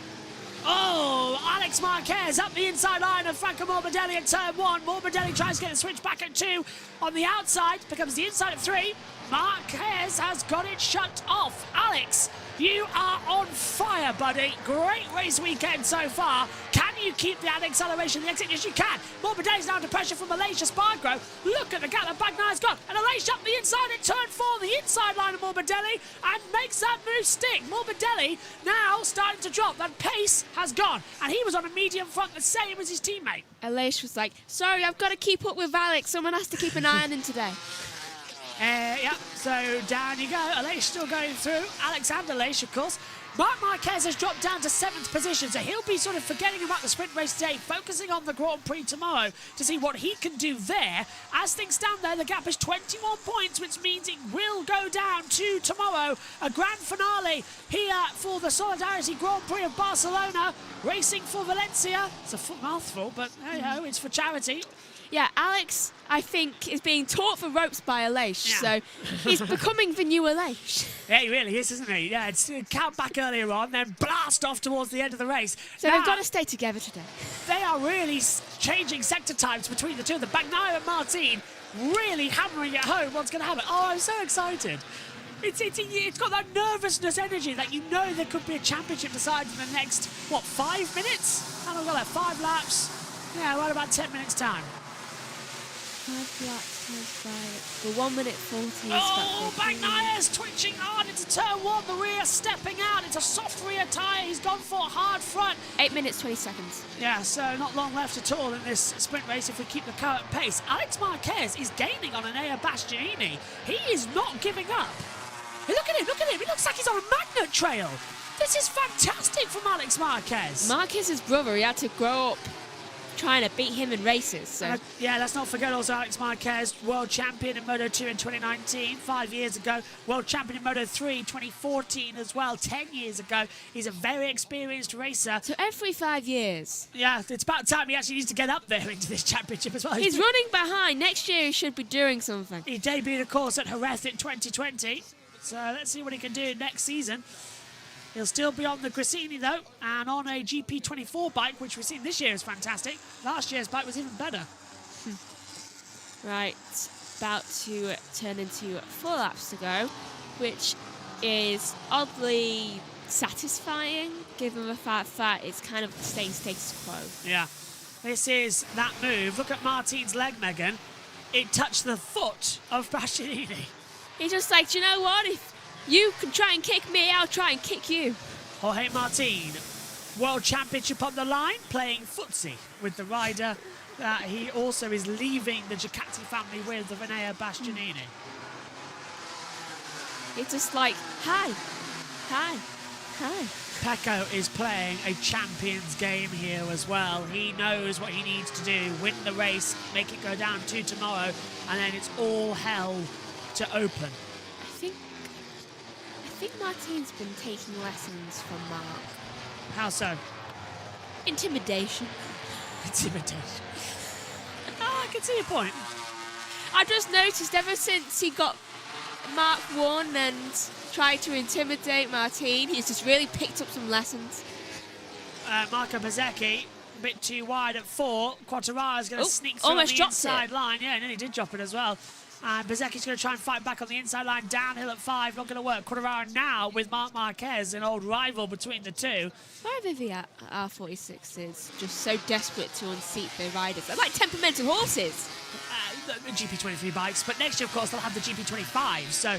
Oh, Alex Marquez up the inside line of Franco Morbidelli at turn 1. Morbidelli tries to get the switch back at 2. On the outside, becomes the inside at 3. Marquez has got it shut off. Alex, you are on fire, buddy. Great race weekend so far. Can you keep the acceleration, the exit? Yes, you can. Morbidelli's now under pressure from Malaysia Spargo. Look at the gap that Bagnaia's got. And Malaysia up the inside at turn 4, the inside line of Morbidelli, and makes that move stick. Morbidelli now starting to drop. That pace has gone. And he was on a medium front the same as his teammate. Aleix was like, sorry, I've got to keep up with Alex. Someone has to keep an eye on him today. Yep, so down you go. Aleix still going through. Alexander Aleix, of course. Marc Marquez has dropped down to 7th position, so he'll be sort of forgetting about the sprint race today, focusing on the Grand Prix tomorrow to see what he can do there. As things stand there, the gap is 21 points, which means it will go down to tomorrow. A grand finale here for the Solidarity Grand Prix of Barcelona, racing for Valencia. It's a mouthful, but hey-ho, it's for charity. Yeah, Alex, I think, is being taught the ropes by Aleix, so he's becoming the new Aleix. Yeah, he really is, isn't he? Yeah, it's count back earlier on, then blast off towards the end of the race. So they've got to stay together today. They are really changing sector types between the two. The Bagnaia and Martin really hammering it home what's going to happen. Oh, I'm so excited. It's got that nervousness energy that you know there could be a championship decided in the next, 5 minutes? How long have we got left? 5 laps? Yeah, right about 10 minutes' time. 5 laps times 5. For 1 minute 40. Oh, Bagnaia's twitching hard into turn 1. The rear stepping out. It's a soft rear tyre. He's gone for hard front. 8 minutes 20 seconds. Yeah, so not long left at all in this sprint race if we keep the current pace. Alex Marquez is gaining on Enea Bastianini. He is not giving up. Hey, look at him, look at him. He looks like he's on a magnet trail. This is fantastic from Alex Marquez. Marquez's brother, he had to grow up trying to beat him in races. So. Yeah, let's not forget also Alex Marquez, world champion in Moto2 in 2019, 5 years ago. World champion in Moto3 2014 as well, 10 years ago. He's a very experienced racer. So every 5 years. Yeah, it's about time he actually needs to get up there into this championship as well. He's running behind. Next year he should be doing something. He debuted, of course, at Jerez in 2020. So let's see what he can do next season. He'll still be on the Gresini, though, and on a GP24 bike, which we've seen this year is fantastic. Last year's bike was even better. Right, about to turn into 4 laps to go, which is oddly satisfying, given the fact that it's kind of the same status quo. Yeah, this is that move. Look at Martin's leg, Megan. It touched the foot of Bastianini. He's just like, do you know what? If you can try and kick me, I'll try and kick you. Jorge Martin, World Championship on the line, playing footsie with the rider that he also is leaving the Ducati family with, the Enea Bastianini. It's just like, hi. Pecco is playing a champion's game here as well. He knows what he needs to do, win the race, make it go down to tomorrow, and then it's all hell to open. I think Martin's been taking lessons from Mark. How so? Intimidation. Intimidation. I can see your point. I just noticed ever since he got Mark 1 and tried to intimidate Martin, he's just really picked up some lessons. Marco Bezzecchi, a bit too wide at 4. Quartararo going to sneak through on almost the dropped inside it. line. Yeah, nearly did drop it as well. Bezzecchi's going to try and fight back on the inside line, downhill at 5, not going to work. Quartararo now with Marc Marquez, an old rival between the two. Why are the R46s just so desperate to unseat their riders? They're like temperamental horses. The GP23 bikes, but next year, of course, they'll have the GP25. So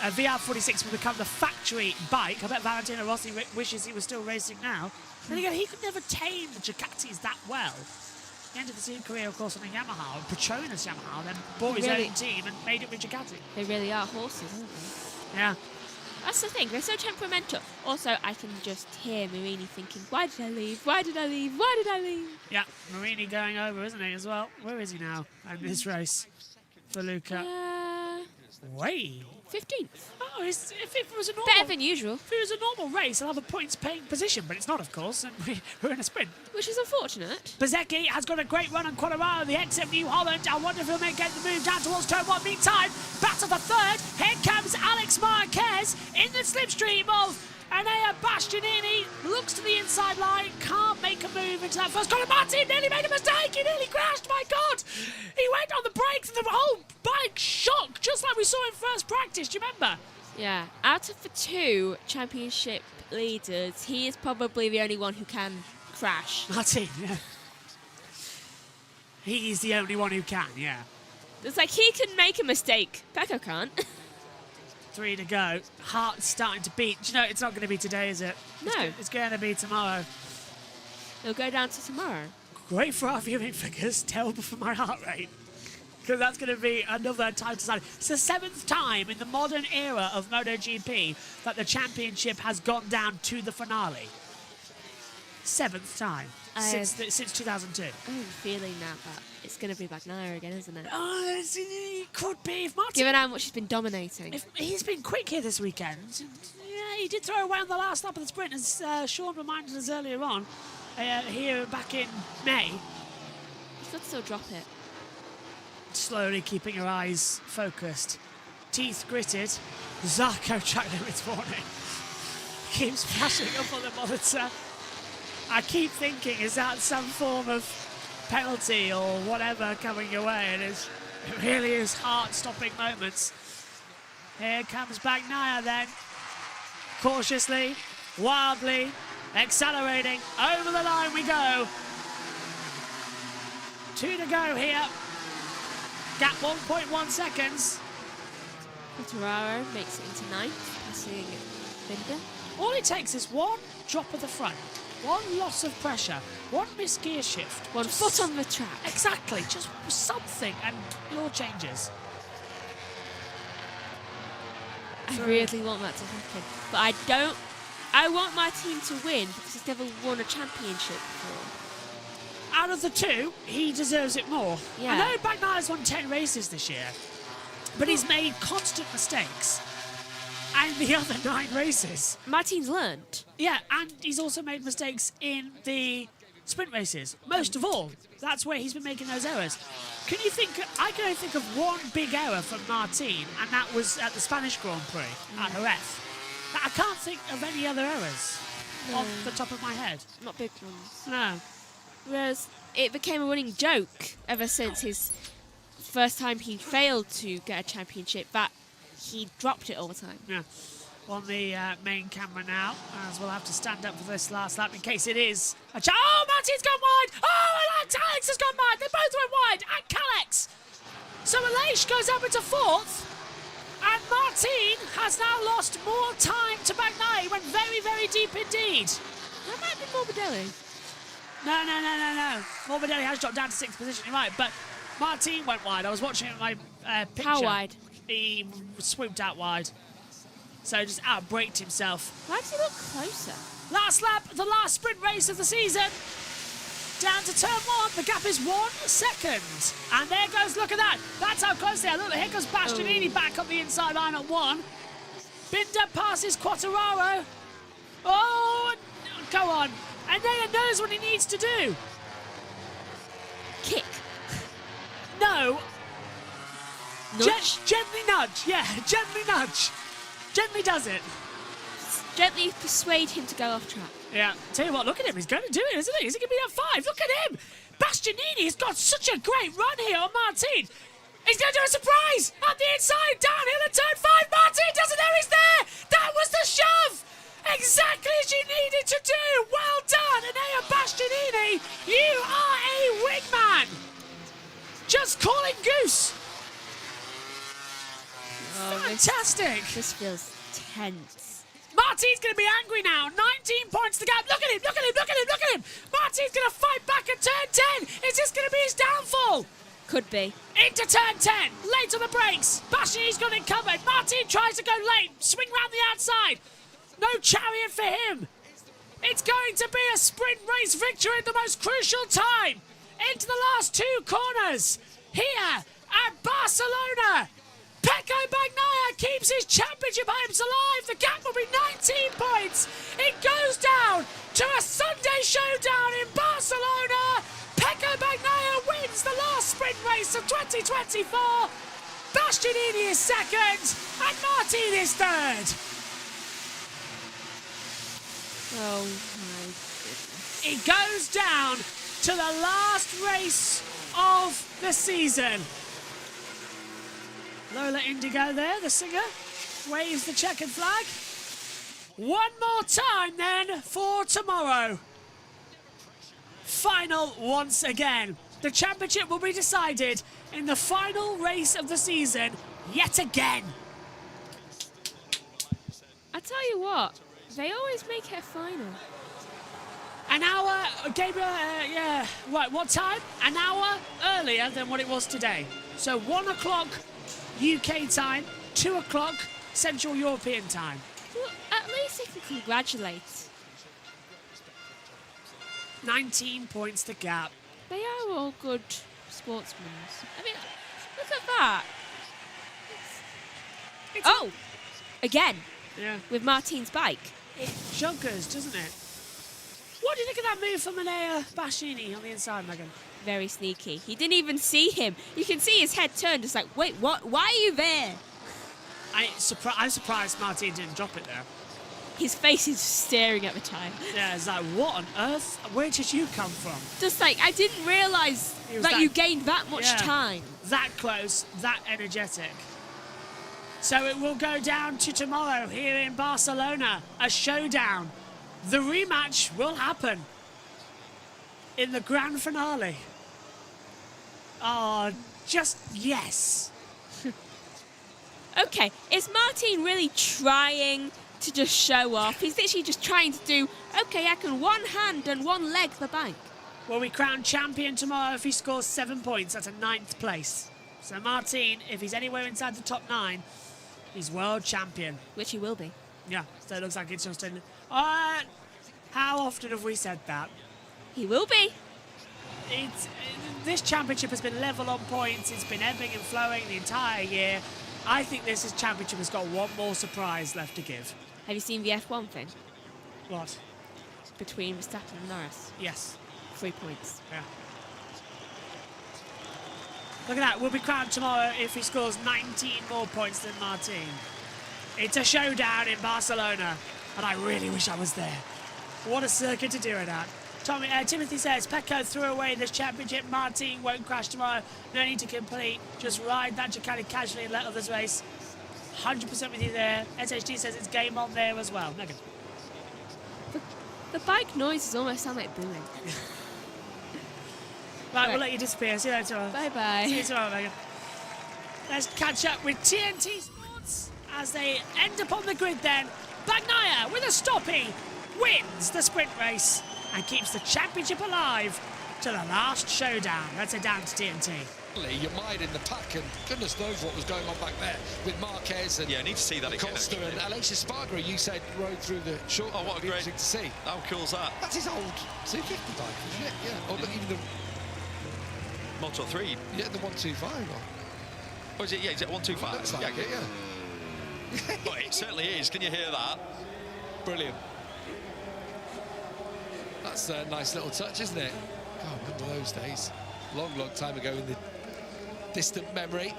VR46 will become the factory bike. I bet Valentino Rossi wishes he was still racing now. Then again, he could never tame the Ducatis that well. He ended his career, of course, on a Yamaha, Petronas Yamaha, then bought his own team and made it with Ducati. They really are horses, aren't they? Yeah. That's the thing, they're so temperamental. Also, I can just hear Marini thinking, why did I leave? Why did I leave? Why did I leave? Yeah, Marini going over, isn't he, as well? Where is he now in this race for Luca? Wait. 15th. Oh, if it was a normal... Better than usual. If it was a normal race, I'll have a points-paying position, but it's not, of course, and we're in a sprint. Which is unfortunate. Bezzecchi has got a great run on Quadraro, the ex of New Holland. I wonder if he'll make the move down towards turn one. Meantime, battle for third. Here comes Alex Marquez in the slipstream of Enea Bastianini. Looks to the inside line, can't make a move into that first corner. Martin nearly made a mistake. He nearly crashed, my God. He went on the brakes and the whole bike shook, just like we saw in first practice. Do you remember? Yeah. Out of the two championship leaders, he is probably the only one who can crash. Martin, yeah. He's the only one who can, yeah. It's like he can make a mistake. Pecco can't. 3 to go. Heart's starting to beat. Do you know, it's not going to be today, is it? No. It's going to be tomorrow. It'll go down to tomorrow. Great for our viewing figures, terrible for my heart rate. Because that's going to be another time to sign. It's the 7th time in the modern era of MotoGP that the championship has gone down to the finale. 7th time since 2002. I have a feeling now that it's going to be Bagnaia again, isn't it? Oh, it could be. If Martin, given how much he's been dominating. If he's been quick here this weekend. Yeah, he did throw away on the last lap of the sprint, as Sean reminded us earlier on, here back in May. He's got to still drop it. Slowly keeping her eyes focused. Teeth gritted. Zarco track limits warning. Keeps flashing up on the monitor. I keep thinking, is that some form of penalty or whatever coming your way? And it really is heart-stopping moments. Here comes Bagnaia then. Cautiously, wildly, accelerating. Over the line we go. 2 to go here. Gap 1.1 seconds. Quattararo makes it into 9th, passing Binder. All it takes is one drop of the front, one loss of pressure, one missed gear shift. One foot on the track. Exactly, just something, and it all changes. I really want that to happen. But I want my team to win because he's never won a championship before. Out of the two, he deserves it more. Yeah. I know Bagnaia's won 10 races this year, but he's made constant mistakes. And the other 9 races. Martin's learned. Yeah, and he's also made mistakes in the sprint races. Most of all, that's where he's been making those errors. I can only think of one big error from Martin, and that was at the Spanish Grand Prix at Jerez. I can't think of any other errors off the top of my head. Not big ones. No. Whereas it became a running joke ever since his first time he failed to get a championship that he dropped it all the time. Yeah. On the main camera now, as we'll have to stand up for this last lap in case it is a oh, Martin's gone wide! Oh, and Alex has gone wide! They both went wide! And Calex! So Aleix goes up into 4th, and Martin has now lost more time to Bagnaia. He went very, very deep indeed. That might be Morbidelli. No. Morbidelli has dropped down to 6th position, you're right, but Martin went wide. I was watching it in my picture. How wide? He swooped out wide. So just outbraked himself. Why does he look closer? Last lap, the last sprint race of the season. Down to turn 1, the gap is 1 second. And there goes, look at that. That's how close they are. Look, here goes Bastianini back up the inside line at 1. Binder passes Quattararo. Oh, go on. And Enea knows what he needs to do. Kick. No. Nudge? Gently nudge. Yeah, gently nudge. Gently does it. Gently persuade him to go off track. Yeah. Tell you what, look at him. He's going to do it, isn't he? Is he going to be at 5? Look at him. Bastianini has got such a great run here on Martin. He's going to do a surprise at the inside, downhill at turn 5. Martin doesn't know he's there. That was the shove. Exactly as you needed to do. Well done, Enea Bastianini. You are a wingman. Just calling goose. Fantastic. This feels tense. Martin's going to be angry now. 19 points to gap. Look at him, look at him, look at him, look at him. Martin's going to fight back at turn 10. Is this going to be his downfall? Could be. Into turn 10. Late on the brakes. Bastianini's got it covered. Martin tries to go late. Swing round the outside. No chariot for him. It's going to be a sprint race victory at the most crucial time. Into the last 2 corners. Here at Barcelona. Pecco Bagnaia keeps his championship hopes alive. The gap will be 19 points. It goes down to a Sunday showdown in Barcelona. Pecco Bagnaia wins the last sprint race of 2024. Bastianini is second and Martin is third. Oh my goodness. It goes down to the last race of the season. Lola Indigo there, the singer, waves the checkered flag. One more time then for tomorrow. Final once again. The championship will be decided in the final race of the season yet again. I tell you what, they always make it a final. An hour, Gabriel, yeah, right, what time? An hour earlier than what it was today. So 1 o'clock UK time, 2 o'clock Central European time. Well, at least you can congratulate. 19 points to gap. They are all good sportsmen. I mean, look at that. Oh, again. Yeah. With Martin's bike. It joggers, doesn't it? What do you think of that move from Bastianini on the inside, Megan? Very sneaky. He didn't even see him. You can see his head turned. It's like, wait, what? Why are you there? I'm surprised Martin didn't drop it there. His face is staring at the time. Yeah, it's like, what on earth? Where did you come from? Just like, I didn't realise that you gained that much time. That close, that energetic. So it will go down to tomorrow here in Barcelona. A showdown. The rematch will happen in the grand finale. Oh, just yes. Okay, is Martin really trying to just show off? He's literally just trying to do, okay, I can one hand and one leg the bike. Will we crown champion tomorrow if he scores 7 points? That's a 9th place. So Martin, if he's anywhere inside the top 9, he's world champion. Which he will be. Yeah, so it looks like it's just in... how often have we said that? He will be. This championship has been level on points. It's been ebbing and flowing the entire year. I think this championship has got one more surprise left to give. Have you seen the F1 thing? What? Between Verstappen and Norris. Yes. 3 points. Yeah. Look at that. We'll be crowned tomorrow if he scores 19 more points than Martin. It's a showdown in Barcelona, and I really wish I was there. What a circuit to do it at. Timothy says, Pecco threw away this championship. Martin won't crash tomorrow. No need to complete. Just ride that Ducati casually and let others race. 100% with you there. SHD says it's game on there as well. Megan. The bike noises almost sound like booing. Right, we'll let you disappear. See you later tomorrow. Bye-bye. See you tomorrow, Megan. Let's catch up with TNT Sports as they end up on the grid then. Bagnaia with a stoppie wins the sprint race and keeps the championship alive to the last showdown. Let's head down to TNT. You're mired in the pack, and goodness knows what was going on back there with Marquez and I need to see that again. Costa and Aleix Espargaro. You said rode through the short. Oh, what a great thing to see! How cool's that? That's his old 250 bike, isn't it? Yeah. Or even the Moto 3. Yeah, the 125. Oh, is it? Yeah, is it 125? Looks like it, yeah. But it certainly is. Can you hear that? Brilliant. That's a nice little touch, isn't it? God, remember those days. Long, long time ago in the distant memory.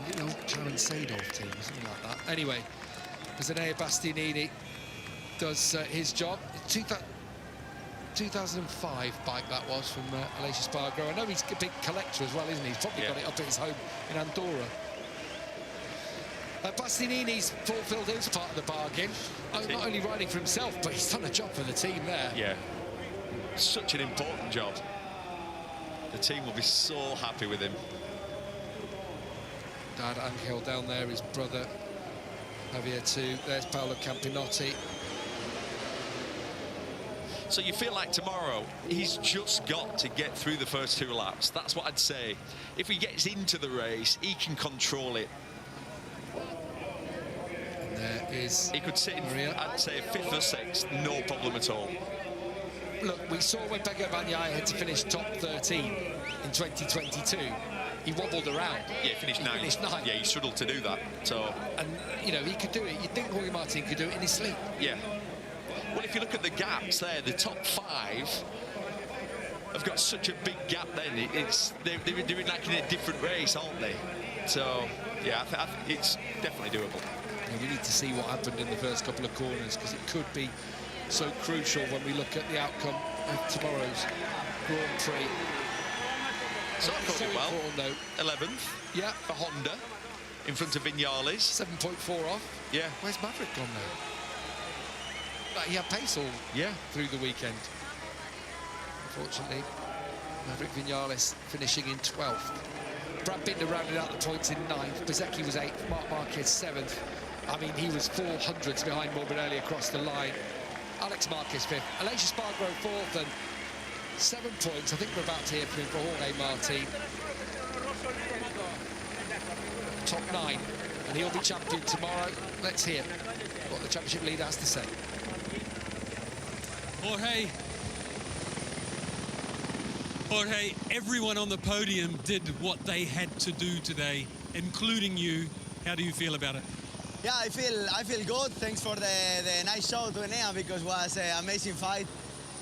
You know, Karen Sadolf team, something like that. Anyway, Zanea Bastianini does his job. 2005 bike that was from Aleix Espargaro. I know he's a big collector as well, isn't he? He's probably got it up at his home in Andorra. Bastianini's fulfilled his part of the bargain. Not only riding for himself, but he's done a job for the team there. Yeah. Such an important job. The team will be so happy with him. Dad Angel down there, his brother Javier too. There's Paolo Campinotti. So you feel like tomorrow, he's just got to get through the first 2 laps. That's what I'd say. If he gets into the race, he can control it. And there is... He could sit in, I'd say, 5th or 6th, no problem at all. Look, we saw when Pecco Bagnaia had to finish top 13 in 2022. He wobbled around. Yeah, he finished ninth. Yeah, he struggled to do that. So, and you know, he could do it. You'd think Jorge Martin could do it in his sleep. Yeah. Well, if you look at the gaps there, the top 5 have got such a big gap. Then they're doing like in a different race, aren't they? So, yeah, I think it's definitely doable. And we need to see what happened in the first couple of corners, because it could be so crucial when we look at the outcome of tomorrow's Grand Prix. So I caught it well. Though. 11th. Yeah. For Honda, in front of Vinales. 7.4 off. Yeah. Where's Maverick gone now? But he had pace all through the weekend. Unfortunately, Maverick Vinales finishing in 12th. Brad Binder rounded out the points in 9th. Bezecchi was 8th. Marc Marquez 7th. I mean, he was 400s behind Morbidelli across the line. Alex Marquez 5th. Aleix Espargaro 4th, and 7 points. I think we're about to hear from him for Jorge Martin. Top 9, and he'll be champion tomorrow. Let's hear what the championship leader has to say. Jorge, everyone on the podium did what they had to do today, including you. How do you feel about it? Yeah, I feel good. Thanks for the nice show to Enea, because it was an amazing fight.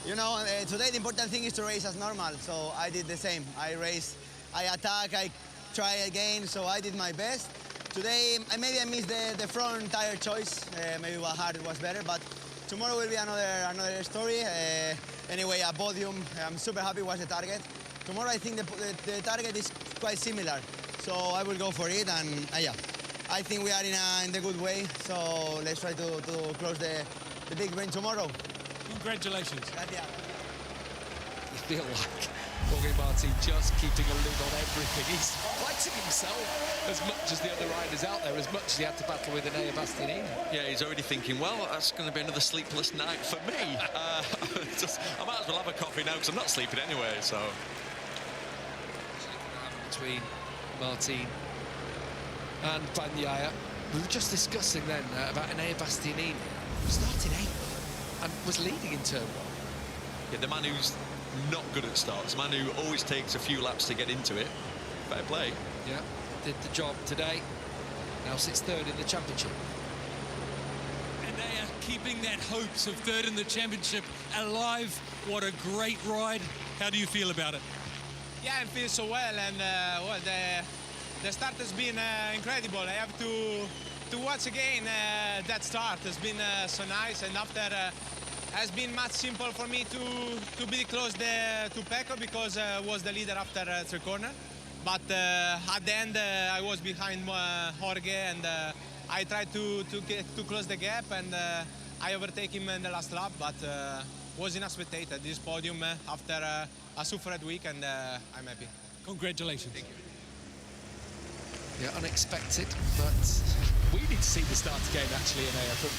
You know, today the important thing is to race as normal, so I did the same. I raced, I attack, I try again, so I did my best. Today, maybe I missed the front tire choice. Maybe what hard it was better, but tomorrow will be another story. Anyway, a podium, I'm super happy was the target. Tomorrow I think the target is quite similar, so I will go for it, and yeah. I think we are in the good way, so let's try to close the big win tomorrow. Congratulations. Gracias. You feel like Jorge Martin just keeping a lid on everything. He's fighting himself as much as the other riders out there, as much as he had to battle with Enea Bastianini. Yeah, he's already thinking, well, that's going to be another sleepless night for me. I might as well have a coffee now, because I'm not sleeping anyway, so. Between Martin and Bagnaia. We were just discussing then about Enea Bastianini. Started 8th and was leading in turn 1. Yeah, the man who's not good at starts, the man who always takes a few laps to get into it. Fair play. Yeah, did the job today. Now sits 3rd in the championship. And they are keeping that hopes of 3rd in the championship alive. What a great ride. How do you feel about it? Yeah, I feel so well, and well, the start has been incredible. I have to watch again that start. It's been so nice, and after has been much simple for me to be close to Pecco, because was the leader after 3 corner. But at the end, I was behind Jorge, and I tried to close the gap, and I overtake him in the last lap, but was unexpected. This podium after a suffered week, and I'm happy. Congratulations. Thank you. Yeah, unexpected, but we need to see the start again, actually, Enea, from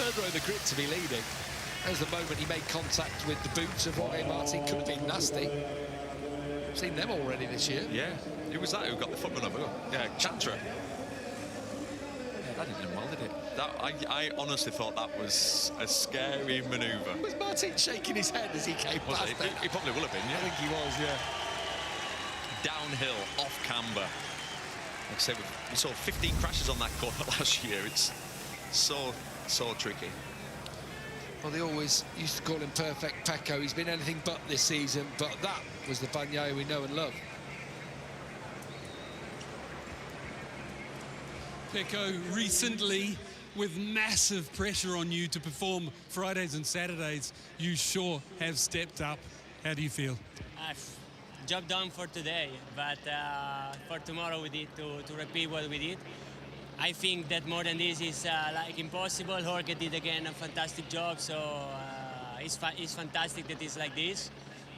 further row the grid to be leading. There's the moment he made contact with the boots of Jorge Martin. Could have been nasty. Seen them already this year. Yeah, who was that who got the foot run over? Yeah, Chantra. Yeah, that didn't end well, did it? I honestly thought that was a scary manoeuvre. Was Martin shaking his head as he came past there? He probably will have been, yeah. I think he was, yeah. Downhill, off camber. Like I said, we saw 15 crashes on that corner last year. It's so tricky. Well, they always used to call him Perfect Pecco. He's been anything but this season, but that was the Bagnaia we know and love. Pecco, recently, with massive pressure on you to perform Fridays and Saturdays, you sure have stepped up. How do you feel? Job done for today, but for tomorrow we need to repeat what we did. I think that more than this is like impossible. Jorge did again a fantastic job, so it's fantastic that it's like this.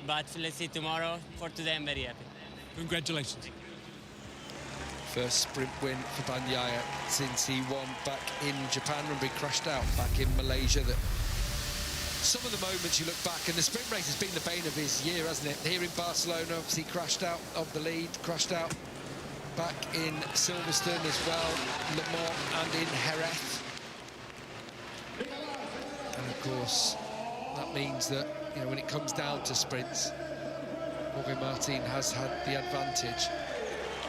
But let's see tomorrow. For today, I'm very happy. Congratulations. First sprint win for Bagnaia since he won back in Japan. Remember, he crashed out back in Malaysia. Some of the moments you look back, and the sprint race has been the bane of his year, hasn't it? Here in Barcelona, obviously crashed out of the lead, crashed out back in Silverstone as well, Le Mans and in Jerez. And of course, that means that, you know, when it comes down to sprints, Jorge Martin has had the advantage,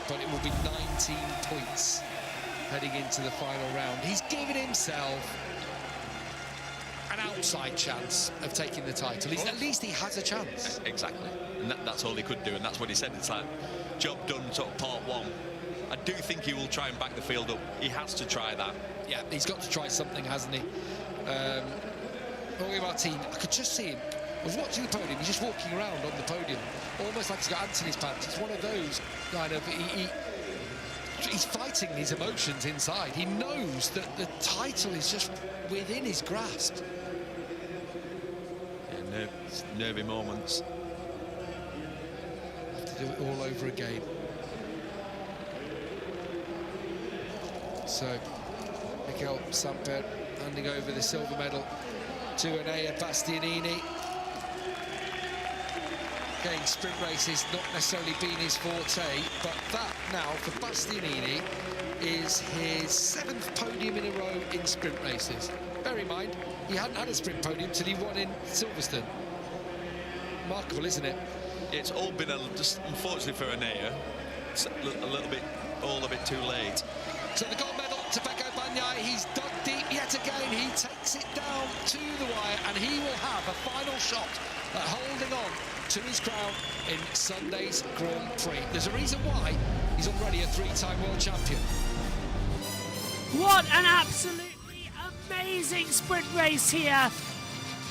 but it will be 19 points heading into the final round. He's given himself an outside chance of taking the title. At least he has a chance. Exactly, and that's all he could do, and that's what he said. It's like, job done, sort of part one. I do think he will try and back the field up. He has to try that. Yeah, he's got to try something, hasn't he? Jorge Martin, I could just see him. I was watching the podium, he's just walking around on the podium, almost like he's got ants in his pants. It's one of those kind of, he's fighting his emotions inside. He knows that the title is just within his grasp. Yeah, nervy moments. Have to do it all over again. So, Mikel Samper handing over the silver medal to Enea Bastianini. Again, sprint races not necessarily been his forte, but that now for Bastianini is his 7th podium in a row in sprint races. Bear in mind, he hadn't had a sprint podium till he won in Silverstone. Remarkable, isn't it? It's all been just unfortunately for Enea, it's all a bit too late. So the gold medal to Pecco Bagnaia. He's dug deep yet again. He takes it down to the wire, and he will have a final shot at holding on to his crown in Sunday's Grand Prix. There's a reason why he's already a 3-time world champion. What an absolutely amazing sprint race here.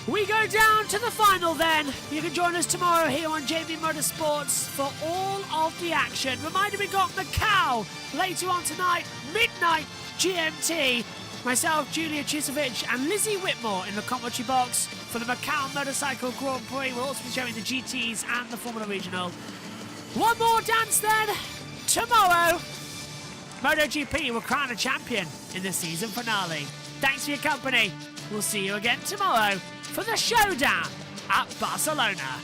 We go down to the final then. You can join us tomorrow here on JB Motorsports for all of the action. Reminder, we got Macau later on tonight, midnight GMT. Myself, Julia Chisovic and Lizzie Whitmore in the commentary box for the Macau Motorcycle Grand Prix. We'll also be showing the GTs and the Formula Regional. One more dance then. Tomorrow, MotoGP will crown a champion in the season finale. Thanks for your company. We'll see you again tomorrow for the showdown at Barcelona.